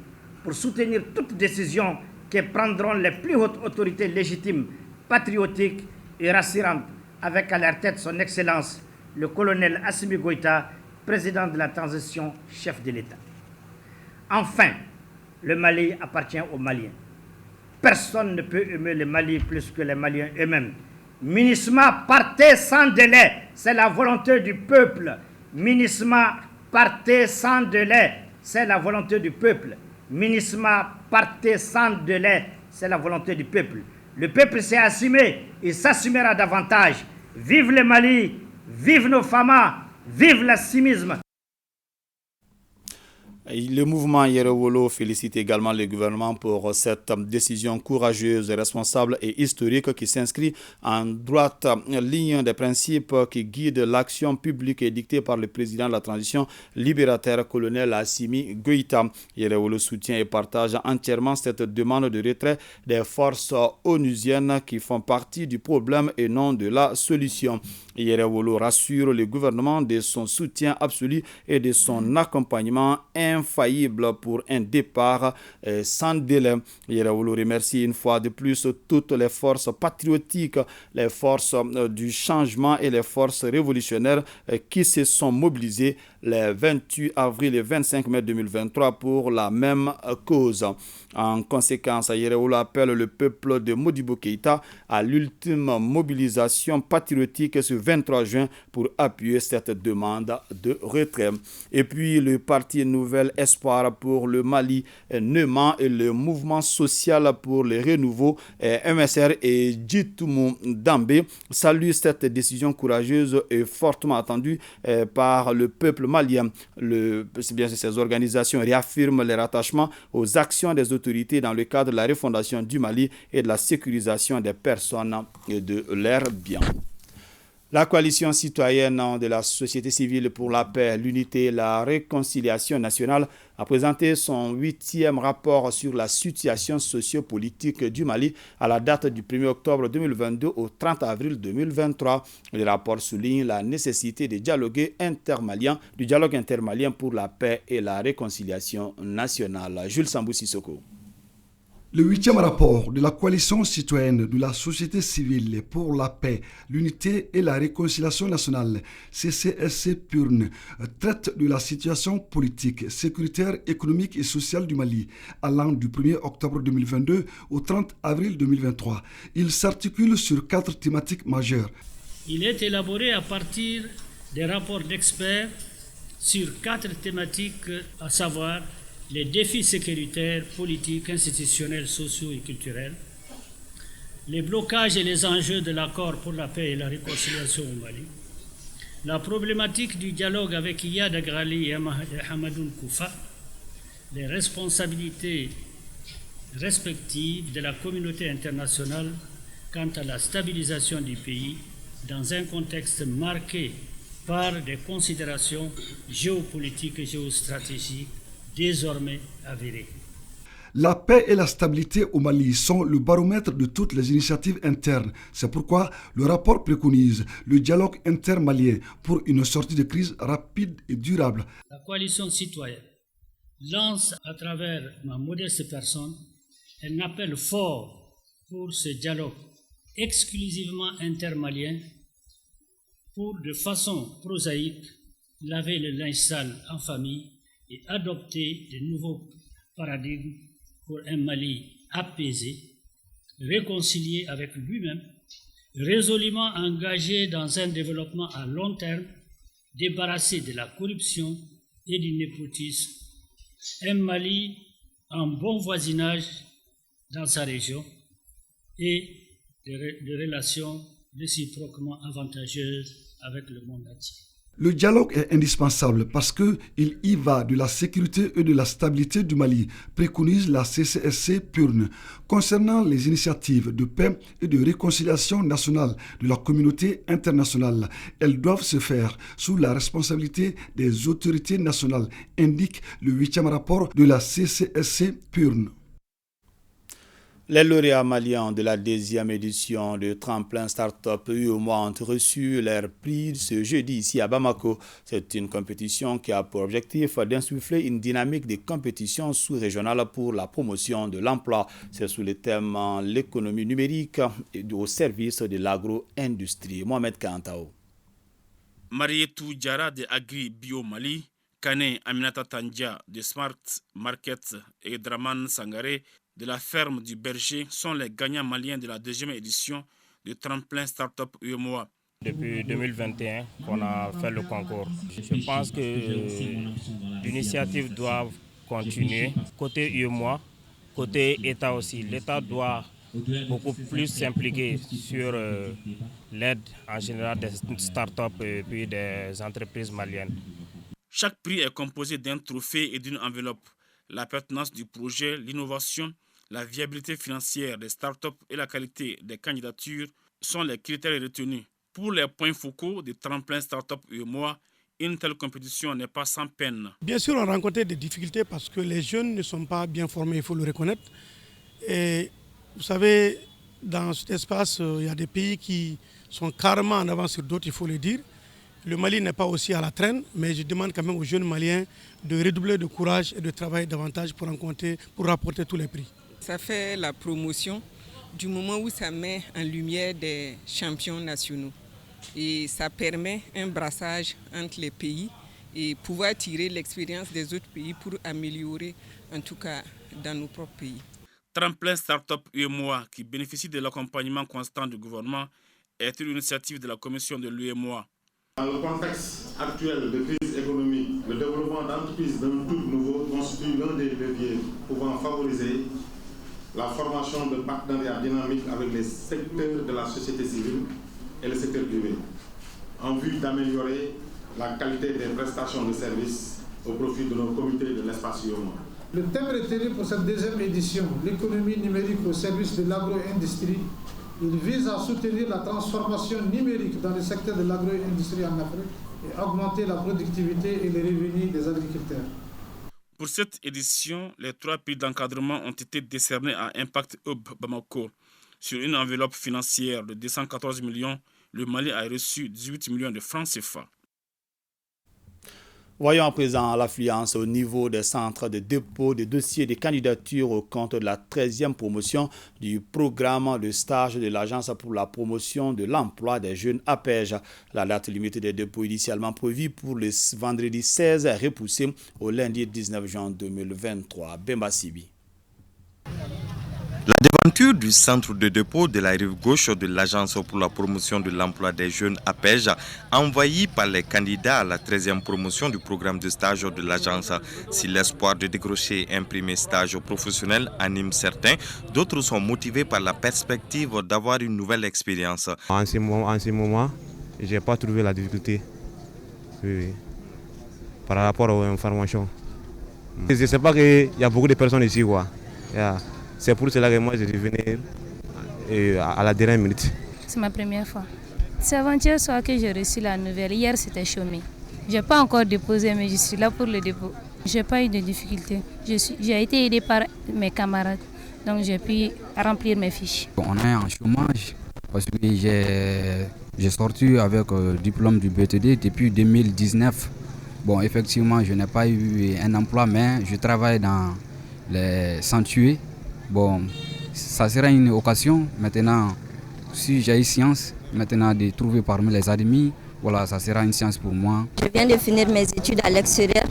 pour soutenir toute décision que prendront les plus hautes autorités légitimes, patriotiques et rassurantes, avec à leur tête son Excellence, le colonel Assimi Goïta, président de la transition, chef de l'État. Enfin, le Mali appartient aux Maliens. Personne ne peut aimer le Mali plus que les Maliens eux-mêmes. MINUSMA, partez sans délai, c'est la volonté du peuple. MINUSMA, partez sans délai, c'est la volonté du peuple. MINUSMA, partez sans délai, c'est la volonté du peuple. Le peuple s'est assumé, il s'assumera davantage. Vive le Mali, vive nos FAMA, vive l'assimisme. Le mouvement Yerewolo félicite également le gouvernement pour cette décision courageuse, responsable et historique qui s'inscrit en droite ligne des principes qui guident l'action publique édictée par le président de la transition libérateur, colonel Assimi Goïta. Yerewolo soutient et partage entièrement cette demande de retrait des forces onusiennes qui font partie du problème et non de la solution. Yerewolo rassure le gouvernement de son soutien absolu et de son accompagnement infaillible pour un départ sans délai. Yerewolo remercie une fois de plus toutes les forces patriotiques, les forces du changement et les forces révolutionnaires qui se sont mobilisées le 28 avril et 25 mai 2023 pour la même cause. En conséquence, Yerewolo appelle le peuple de Modibo Keïta à l'ultime mobilisation patriotique ce 23 juin pour appuyer cette demande de retrait. Et puis le parti Nouvel Espoir pour le Mali, NEMA, et le mouvement social pour le renouveau, MSR, et Djitoumou Dambé saluent cette décision courageuse et fortement attendue par le peuple malien. Ces organisations réaffirment leur attachement aux actions des autorités dans le cadre de la refondation du Mali et de la sécurisation des personnes et de leurs biens. La coalition citoyenne de la société civile pour la paix, l'unité et la réconciliation nationale a présenté son 8e rapport sur la situation sociopolitique du Mali à la date du 1er octobre 2022 au 30 avril 2023. Le rapport souligne la nécessité de dialogue intermalien pour la paix et la réconciliation nationale. Jules Sambou Sissoko. Le 8e rapport de la coalition citoyenne de la société civile pour la paix, l'unité et la réconciliation nationale, CCSC-PURN, traite de la situation politique, sécuritaire, économique et sociale du Mali allant du 1er octobre 2022 au 30 avril 2023. Il s'articule sur 4 thématiques majeures. Il est élaboré à partir des rapports d'experts sur 4 thématiques, à savoir les défis sécuritaires, politiques, institutionnels, sociaux et culturels, les blocages et les enjeux de l'accord pour la paix et la réconciliation au Mali, la problématique du dialogue avec Iyad Agrali et Hamadoun Koufa, les responsabilités respectives de la communauté internationale quant à la stabilisation du pays dans un contexte marqué par des considérations géopolitiques et géostratégiques désormais avéré. La paix et la stabilité au Mali sont le baromètre de toutes les initiatives internes. C'est pourquoi le rapport préconise le dialogue intermalien pour une sortie de crise rapide et durable. La coalition citoyenne lance à travers ma modeste personne un appel fort pour ce dialogue exclusivement intermalien pour, de façon prosaïque, laver le linge sale en famille et adopter de nouveaux paradigmes pour un Mali apaisé, réconcilié avec lui-même, résolument engagé dans un développement à long terme, débarrassé de la corruption et du népotisme, un Mali en bon voisinage dans sa région et de relations réciproquement avantageuses avec le monde entier. Le dialogue est indispensable parce qu'il y va de la sécurité et de la stabilité du Mali, préconise la CCSC Purne. Concernant les initiatives de paix et de réconciliation nationale de la communauté internationale, elles doivent se faire sous la responsabilité des autorités nationales, indique le 8e rapport de la CCSC Purne. Les lauréats maliens de la 2e édition de Tremplin Startup UEMOA ont reçu leur prix ce jeudi ici à Bamako. C'est une compétition qui a pour objectif d'insuffler une dynamique de compétition sous-régionale pour la promotion de l'emploi. C'est sous le thème l'économie numérique au service de l'agro-industrie. Mohamed Kantao. Marietou Diara de Agri Bio Mali, Kane Aminata Tandja de Smart Market et Draman Sangaré de la ferme du Berger sont les gagnants maliens de la 2e édition de Tremplin Startup UEMOA. Depuis 2021 qu'on a fait le concours. Je pense que l'initiative doit continuer. Côté UEMOA, côté État aussi. L'État doit beaucoup plus s'impliquer sur l'aide en général des startups et puis des entreprises maliennes. Chaque prix est composé d'un trophée et d'une enveloppe. La pertinence du projet, l'innovation, la viabilité financière des startups et la qualité des candidatures sont les critères retenus. Pour les points focaux des tremplins startup UEMOA, une telle compétition n'est pas sans peine. Bien sûr, on rencontre des difficultés parce que les jeunes ne sont pas bien formés, il faut le reconnaître. Et vous savez, dans cet espace, il y a des pays qui sont carrément en avance sur d'autres, il faut le dire. Le Mali n'est pas aussi à la traîne, mais je demande quand même aux jeunes Maliens de redoubler de courage et de travailler davantage pour rapporter tous les prix. Ça fait la promotion du moment où ça met en lumière des champions nationaux. Et ça permet un brassage entre les pays et pouvoir tirer l'expérience des autres pays pour améliorer, en tout cas dans nos propres pays. Tremplin Startup UEMOA, qui bénéficie de l'accompagnement constant du gouvernement, est une initiative de la commission de l'UEMOA. Dans le contexte actuel de crise économique, le développement d'entreprises d'un tout nouveau constitue l'un des leviers pouvant favoriser la formation de partenariats dynamiques avec les secteurs de la société civile et le secteur privé, en vue d'améliorer la qualité des prestations de services au profit de nos comités de l'espace UEMOA. Le thème retenu pour cette 2e édition, l'économie numérique au service de l'agro-industrie, il vise à soutenir la transformation numérique dans le secteur de l'agro-industrie en Afrique et augmenter la productivité et les revenus des agriculteurs. Pour cette édition, les 3 prix d'encadrement ont été décernés à Impact Hub Bamako. Sur une enveloppe financière de 214 millions, le Mali a reçu 18 millions de francs CFA. Voyons à présent l'affluence au niveau des centres de dépôt des dossiers de candidature au compte de la 13e promotion du programme de stage de l'Agence pour la promotion de l'emploi des jeunes APEJ. La date limitée des dépôts initialement prévue pour le vendredi 16 est repoussée au lundi 19 juin 2023. Bemba Sibi. La devanture du centre de dépôt de la rive gauche de l'Agence pour la promotion de l'emploi des jeunes APEJ, envahie par les candidats à la 13e promotion du programme de stage de l'Agence. Si l'espoir de décrocher un premier stage professionnel anime certains, d'autres sont motivés par la perspective d'avoir une nouvelle expérience. En ce moment, je n'ai pas trouvé la difficulté par rapport aux informations. Je ne sais pas qu'il y a beaucoup de personnes ici. C'est pour cela que moi je suis venu à la dernière minute. C'est ma première fois. C'est avant-hier soir que j'ai reçu la nouvelle. Hier c'était chômé. Je n'ai pas encore déposé mais je suis là pour le dépôt. Je n'ai pas eu de difficultés. J'ai été aidé par mes camarades. Donc j'ai pu remplir mes fiches. On est en chômage parce que j'ai sorti avec le diplôme du BTD depuis 2019. Bon, effectivement, je n'ai pas eu un emploi, mais je travaille dans les sanctuaires. Bon, ça sera une occasion maintenant, si j'ai eu science, maintenant de trouver parmi les admis, voilà, ça sera une science pour moi. Je viens de finir mes études à l'extérieur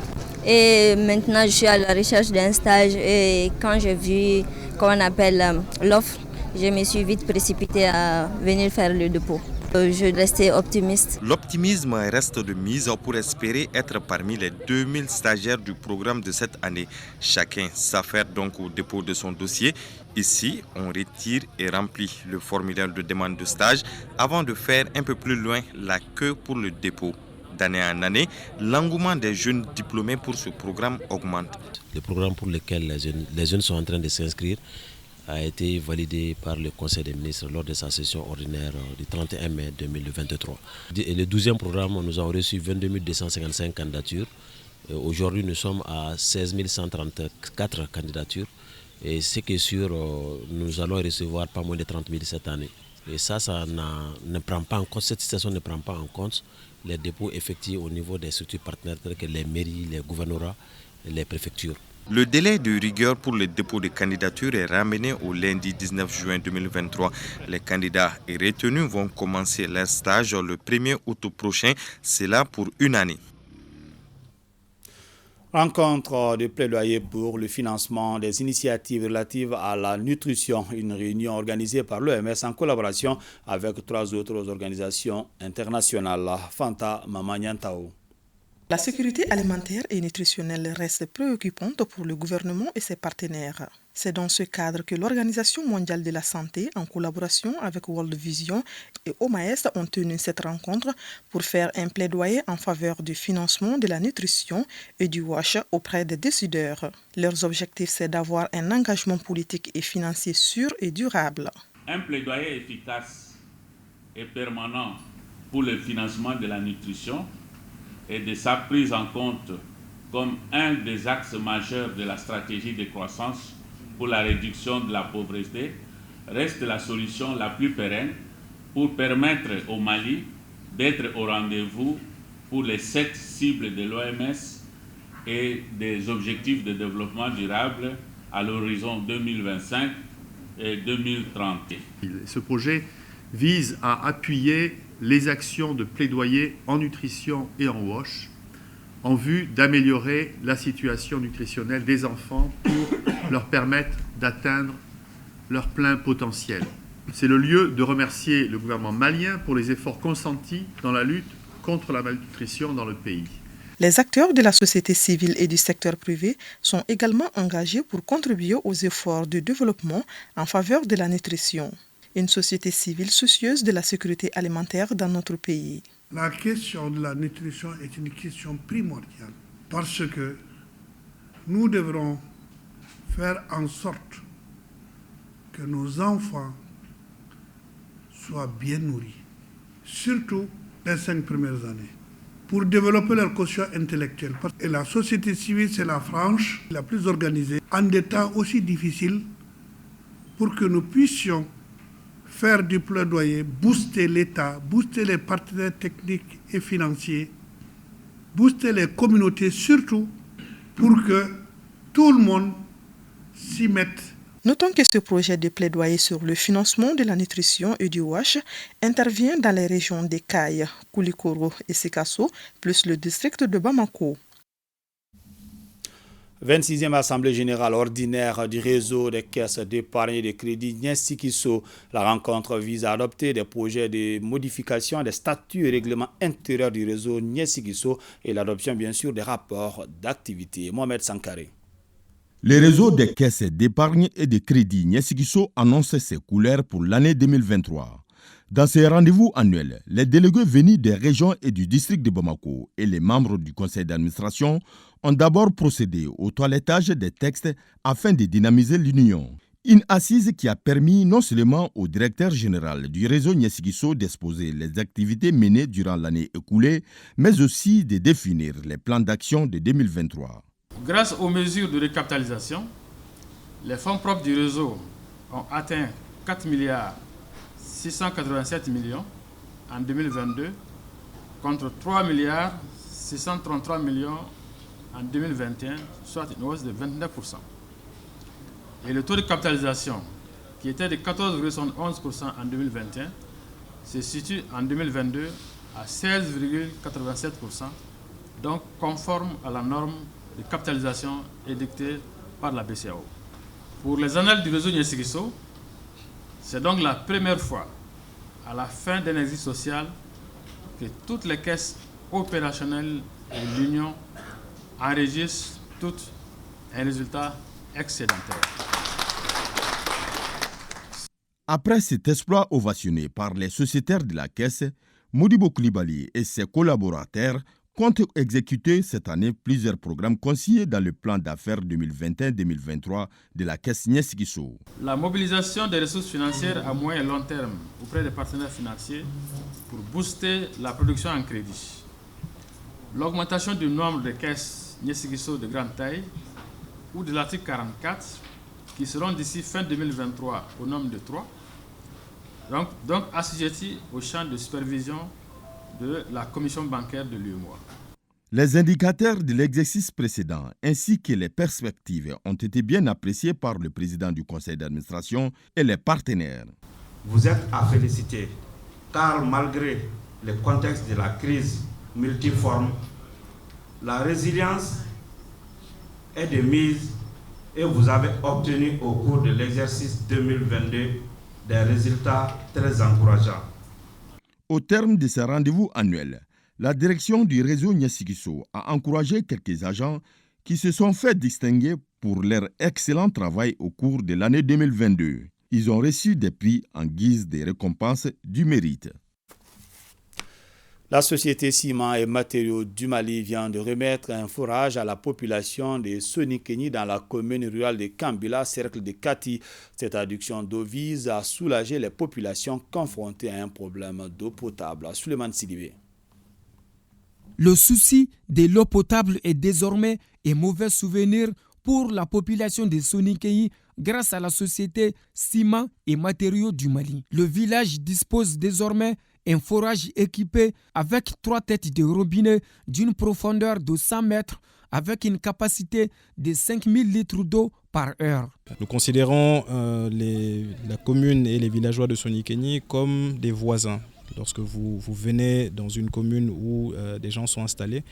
et maintenant je suis à la recherche d'un stage et quand j'ai vu, comment on appelle, l'offre, je me suis vite précipitée à venir faire le dépôt. Je restais optimiste. L'optimisme reste de mise pour espérer être parmi les 2000 stagiaires du programme de cette année. Chacun s'affaire donc au dépôt de son dossier. Ici, on retire et remplit le formulaire de demande de stage avant de faire un peu plus loin la queue pour le dépôt. d'année en année, l'engouement des jeunes diplômés pour ce programme augmente. Le programme pour lequel les jeunes sont en train de s'inscrire a été validé par le Conseil des ministres lors de sa session ordinaire du 31 mai 2023. Et le 12e programme, nous avons reçu 22 255 candidatures. Aujourd'hui, nous sommes à 16 134 candidatures. Et ce qui est sûr, nous allons recevoir pas moins de 30 000 cette année. Et ça ne prend pas en compte, cette situation ne prend pas en compte les dépôts effectués au niveau des structures partenaires telles que les mairies, les gouvernorats et les préfectures. Le délai de rigueur pour le dépôt de candidature est ramené au lundi 19 juin 2023. Les candidats et retenus vont commencer leur stage le 1er août prochain, cela pour une année. Rencontre de plaidoyer pour le financement des initiatives relatives à la nutrition, une réunion organisée par l'OMS en collaboration avec 3 autres organisations internationales. Fanta Mamanyantao. La sécurité alimentaire et nutritionnelle reste préoccupante pour le gouvernement et ses partenaires. C'est dans ce cadre que l'Organisation mondiale de la santé, en collaboration avec World Vision et OMS, ont tenu cette rencontre pour faire un plaidoyer en faveur du financement de la nutrition et du WASH auprès des décideurs. Leurs objectifs, c'est d'avoir un engagement politique et financier sûr et durable. Un plaidoyer efficace et permanent pour le financement de la nutrition et de sa prise en compte comme un des axes majeurs de la stratégie de croissance pour la réduction de la pauvreté reste la solution la plus pérenne pour permettre au Mali d'être au rendez-vous pour les 7 cibles de l'OMS et des objectifs de développement durable à l'horizon 2025 et 2030. Ce projet vise à appuyer les actions de plaidoyer en nutrition et en WASH en vue d'améliorer la situation nutritionnelle des enfants pour leur permettre d'atteindre leur plein potentiel. C'est le lieu de remercier le gouvernement malien pour les efforts consentis dans la lutte contre la malnutrition dans le pays. Les acteurs de la société civile et du secteur privé sont également engagés pour contribuer aux efforts de développement en faveur de la nutrition. Une société civile soucieuse de la sécurité alimentaire dans notre pays. La question de la nutrition est une question primordiale parce que nous devrons faire en sorte que nos enfants soient bien nourris, surtout les 5 premières années, pour développer leur quotient intellectuel. Et la société civile, c'est la frange la plus organisée en des temps aussi difficiles pour que nous puissions faire du plaidoyer, booster l'État, booster les partenaires techniques et financiers, booster les communautés surtout pour que tout le monde s'y mette. Notons que ce projet de plaidoyer sur le financement de la nutrition et du WASH intervient dans les régions des Kayes, Koulikoro et Sikasso, plus le district de Bamako. 26e Assemblée générale ordinaire du réseau des caisses d'épargne et de crédit Niès-Sikisso. La rencontre vise à adopter des projets de modification des statuts et règlements intérieurs du réseau Niès-Sikisso et l'adoption bien sûr des rapports d'activité. Mohamed Sankaré. Le réseau des caisses d'épargne et de crédit Niès-Sikisso annonce ses couleurs pour l'année 2023. Dans ces rendez-vous annuels, les délégués venus des régions et du district de Bamako et les membres du conseil d'administration ont d'abord procédé au toilettage des textes afin de dynamiser l'union. Une assise qui a permis non seulement au directeur général du réseau Niès-Sikisso d'exposer les activités menées durant l'année écoulée, mais aussi de définir les plans d'action de 2023. Grâce aux mesures de recapitalisation, les fonds propres du réseau ont atteint 4 milliards 687 millions en 2022 contre 3 milliards 633 millions en 2021, soit une hausse de 29%. Et le taux de capitalisation, qui était de 14,11% en 2021, se situe en 2022 à 16,87%, donc conforme à la norme de capitalisation édictée par la BCEAO. Pour les annales du réseau Niès-Sikisso, c'est donc la première fois, à la fin d'un exercice social, que toutes les caisses opérationnelles de l'Union enregistrent toutes un résultat excédentaire. Après cet exploit ovationné par les sociétaires de la Caisse, Modibo Koulibaly et ses collaborateurs comptent exécuter cette année plusieurs programmes consignés dans le plan d'affaires 2021-2023 de la Caisse Niassikisso. La mobilisation des ressources financières à moyen et long terme auprès des partenaires financiers pour booster la production en crédit. L'augmentation du nombre de caisses Niassikisso de grande taille ou de l'article 44 qui seront d'ici fin 2023 au nombre de 3, donc assujettis au champ de supervision de la commission bancaire de l'UEMOA. Les indicateurs de l'exercice précédent ainsi que les perspectives ont été bien appréciés par le président du conseil d'administration et les partenaires. Vous êtes à féliciter car malgré le contexte de la crise multiforme, la résilience est de mise et vous avez obtenu au cours de l'exercice 2022 des résultats très encourageants. Au terme de ce rendez-vous annuel, la direction du réseau Niassikisso a encouragé quelques agents qui se sont fait distinguer pour leur excellent travail au cours de l'année 2022. Ils ont reçu des prix en guise de récompense du mérite. La société Ciment et Matériaux du Mali vient de remettre un fourrage à la population de Sonikeni dans la commune rurale de Kambila, cercle de Kati. Cette adduction d'eau vise à soulager les populations confrontées à un problème d'eau potable. Souleymane Sidibé. Le souci de l'eau potable est désormais un mauvais souvenir pour la population de Sonikeni grâce à la société Ciment et Matériaux du Mali. Le village dispose désormais un forage équipé avec 3 têtes de robinet d'une profondeur de 100 mètres avec une capacité de 5000 litres d'eau par heure. Nous considérons la commune et les villageois de Sonikeni comme des voisins. Lorsque vous venez dans une commune où des gens sont installés,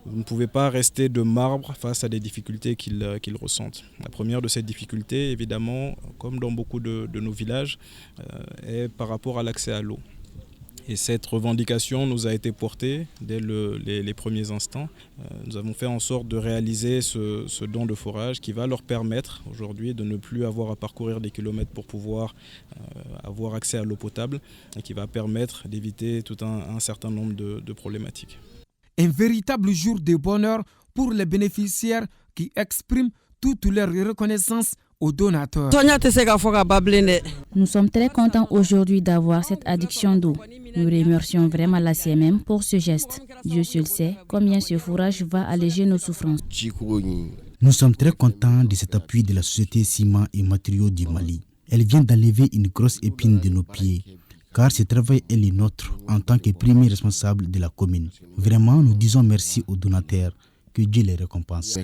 vous ne pouvez pas rester de marbre face à des difficultés qu'ils ressentent. La première de ces difficultés, évidemment, comme dans beaucoup de nos villages, est par rapport à l'accès à l'eau. Et cette revendication nous a été portée dès les premiers instants. Nous avons fait en sorte de réaliser ce don de forage qui va leur permettre aujourd'hui de ne plus avoir à parcourir des kilomètres pour pouvoir avoir accès à l'eau potable et qui va permettre d'éviter tout un certain nombre de problématiques. Un véritable jour de bonheur pour les bénéficiaires qui expriment toute leur reconnaissance aux donateurs. Nous sommes très contents aujourd'hui d'avoir cette adduction d'eau. Nous remercions vraiment la CMM pour ce geste. Dieu seul sait combien ce fourrage va alléger nos souffrances. Nous sommes très contents de cet appui de la société Ciment et Matériaux du Mali. Elle vient d'enlever une grosse épine de nos pieds, car ce travail est le nôtre en tant que premier responsable de la commune. Vraiment, nous disons merci aux donateurs, que Dieu les récompense.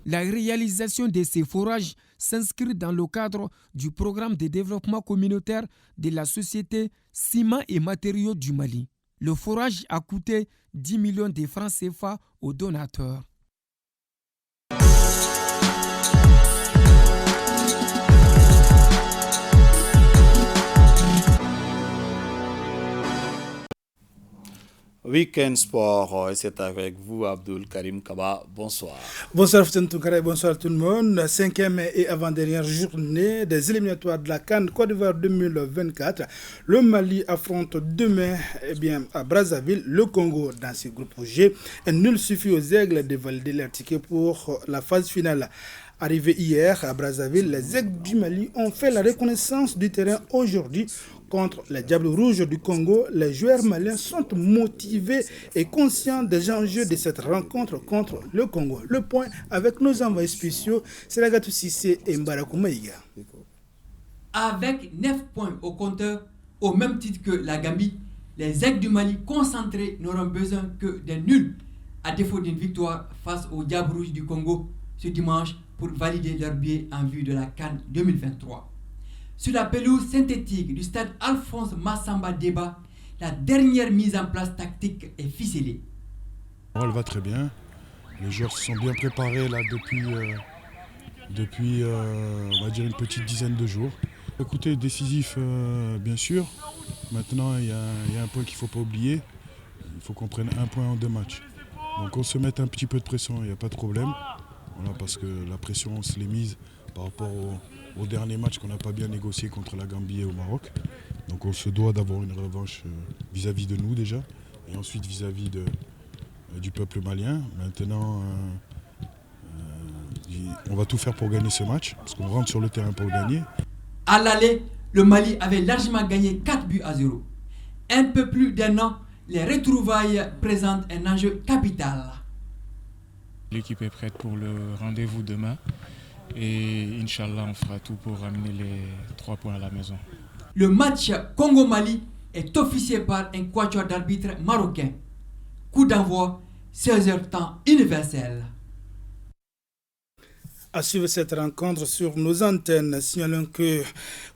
La réalisation de ces forages s'inscrit dans le cadre du programme de développement communautaire de la société Ciment et Matériaux du Mali. Le forage a coûté 10 millions de francs CFA aux donateurs. Week-end Sport, c'est avec vous, Abdul Karim Kaba. Bonsoir. Bonsoir, Foutin Toukare, bonsoir tout le monde. 5e et avant-dernière journée des éliminatoires de la CAN Côte d'Ivoire 2024. Le Mali affronte demain à Brazzaville le Congo dans ce groupe G. Et nul suffit aux Aigles de valider leur ticket pour la phase finale. Arrivés hier à Brazzaville, les Aigles du Mali ont fait la reconnaissance du terrain aujourd'hui contre les Diables Rouges du Congo. Les joueurs maliens sont motivés et conscients des enjeux de cette rencontre contre le Congo. Le point avec nos envoyés spéciaux, c'est Seragatou Sissé et Mbarakou Maïga. Avec 9 points au compteur, au même titre que la Gambie, les Aigles du Mali concentrés n'auront besoin que d'un nul, à défaut d'une victoire face aux Diables Rouges du Congo ce dimanche pour valider leur billet en vue de la CAN 2023. Sur la pelouse synthétique du stade Alphonse Massamba Déba, la dernière mise en place tactique est ficelée. Elle va très bien. Les joueurs se sont bien préparés là depuis on va dire une petite dizaine de jours. Écoutez, décisif bien sûr. Maintenant, il y a un point qu'il ne faut pas oublier. Il faut qu'on prenne un point en 2 matchs. Donc on se met un petit peu de pression, il n'y a pas de problème. Voilà, parce que la pression, on se l'est mise par rapport au dernier match qu'on n'a pas bien négocié contre la Gambie et au Maroc. Donc on se doit d'avoir une revanche vis-à-vis de nous déjà, et ensuite vis-à-vis du peuple malien. Maintenant, on va tout faire pour gagner ce match, parce qu'on rentre sur le terrain pour le gagner. À l'aller, le Mali avait largement gagné 4-0. Un peu plus d'un an, les retrouvailles présentent un enjeu capital. L'équipe est prête pour le rendez-vous demain et Inch'Allah, on fera tout pour ramener les 3 points à la maison. Le match Congo-Mali est officié par un quatuor d'arbitres marocain. Coup d'envoi, 16h temps universel. À suivre cette rencontre sur nos antennes, signalons que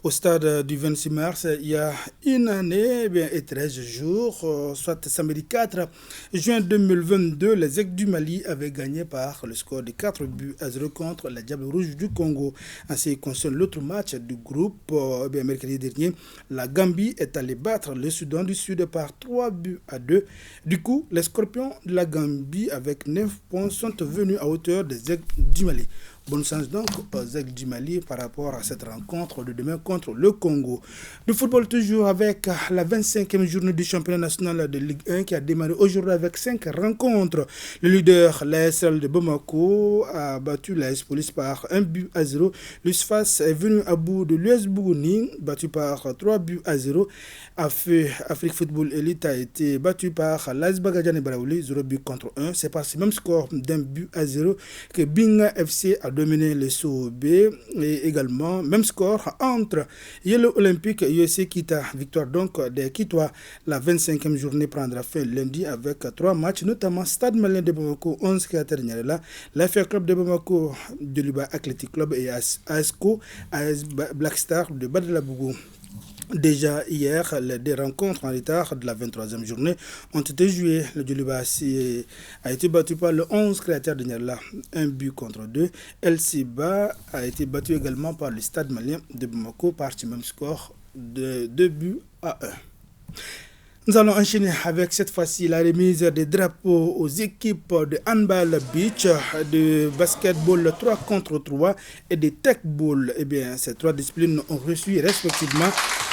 au stade du 26 mars, il y a une année et 13 jours, soit samedi 4 juin 2022, les Aigles du Mali avaient gagné par le score de 4-0 contre les Diables Rouges du Congo. En ce qui concerne l'autre match du groupe, mercredi dernier, la Gambie est allée battre le Soudan du Sud par 3-2. Du coup, les Scorpions de la Gambie avec 9 points sont venus à hauteur des Aigles du Mali. Bonne chance donc aux Aigles du Mali par rapport à cette rencontre de demain contre le Congo. Du football toujours avec la 25e journée du championnat national de Ligue 1 qui a démarré aujourd'hui avec 5 rencontres. Le leader, l'ASL de Bamako, a battu l'AS Police par 1-0. L'USFAS est venu à bout de l'US Bougouni, battu par 3-0. Afrique Football Elite a été battu par l'AS Bagadjan et Baraouli, 0-1. C'est par ce même score d'1-0 que Binga FC a dominé le SOB et également même score entre Yellow Olympique et USC Kita. Victoire donc des Kitois. La 25e journée prendra fin lundi avec 3 matchs, notamment Stade Malien de Bamako, 11 créateurs Nyarela, l'AFR Club de Bamako, de Luba Athletic Club et ASCO, AS Black Star de Badalabougou. Déjà hier, les 2 rencontres en retard de la 23e journée ont été jouées. Le Djoliba a été battu par le 11 créateur de Nyarla, 1-2. El Siba a été battu également par le Stade Malien de Bamako par ce même score de 2-1. Nous allons enchaîner avec cette fois-ci la remise des drapeaux aux équipes de handball beach, de basketball 3 contre 3 et de tech ball. Eh bien, ces 3 disciplines ont reçu respectivement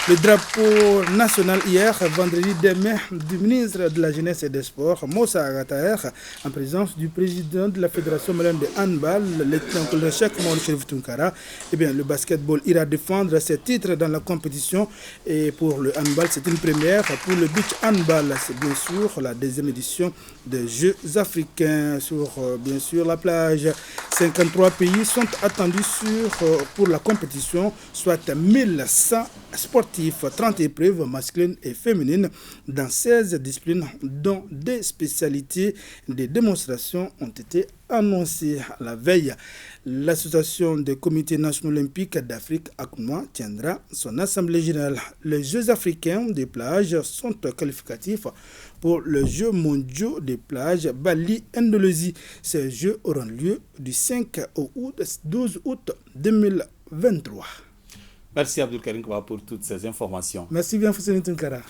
le drapeau national hier, vendredi 2 mai, du ministre de la Jeunesse et des Sports, Moussa Agataer, en présence du président de la Fédération malienne de handball, le lieutenant Cheikh Mamadou Chérif Tunkara. Eh bien, le basketball ira défendre ses titres dans la compétition et pour le handball, c'est une première. Pour le beach handball, c'est bien sûr la 2e édition des Jeux africains sur bien sûr la plage. 53 pays sont attendus pour la compétition, soit 1100 sportifs, 30 épreuves masculines et féminines dans 16 disciplines, dont des spécialités. Des démonstrations ont été annoncées la veille. L'Association des comités nationaux olympiques d'Afrique, ACNOA, tiendra son assemblée générale. Les Jeux africains des plages sont qualificatifs pour les Jeux mondiaux des plages Bali, Indonésie. Ces Jeux auront lieu du 5 au 12 août 2023. Merci Abdul Karim Kaba pour toutes ces informations. Merci bien Fousseni Tunkara.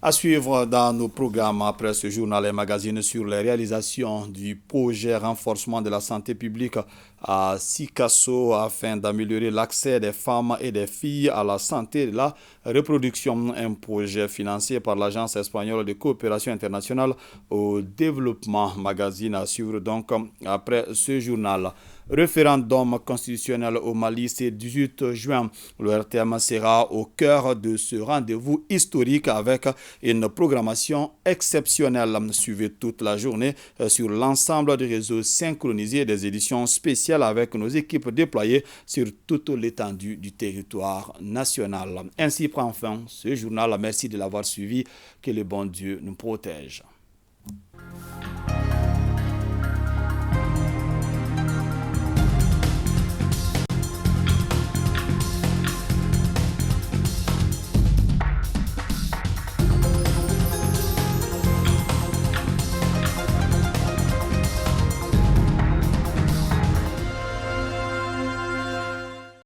À suivre dans nos programmes après ce journal et magazine sur les réalisations du projet renforcement de la santé publique à Sikasso afin d'améliorer l'accès des femmes et des filles à la santé et la reproduction. Un projet financé par l'Agence espagnole de coopération internationale au développement. Magazine à suivre donc après ce journal. Référendum constitutionnel au Mali, c'est 18 juin. Le RTM sera au cœur de ce rendez-vous historique avec une programmation exceptionnelle. Suivez toute la journée sur l'ensemble des réseaux synchronisés des éditions spéciales avec nos équipes déployées sur toute l'étendue du territoire national. Ainsi prend fin ce journal. Merci de l'avoir suivi. Que le bon Dieu nous protège.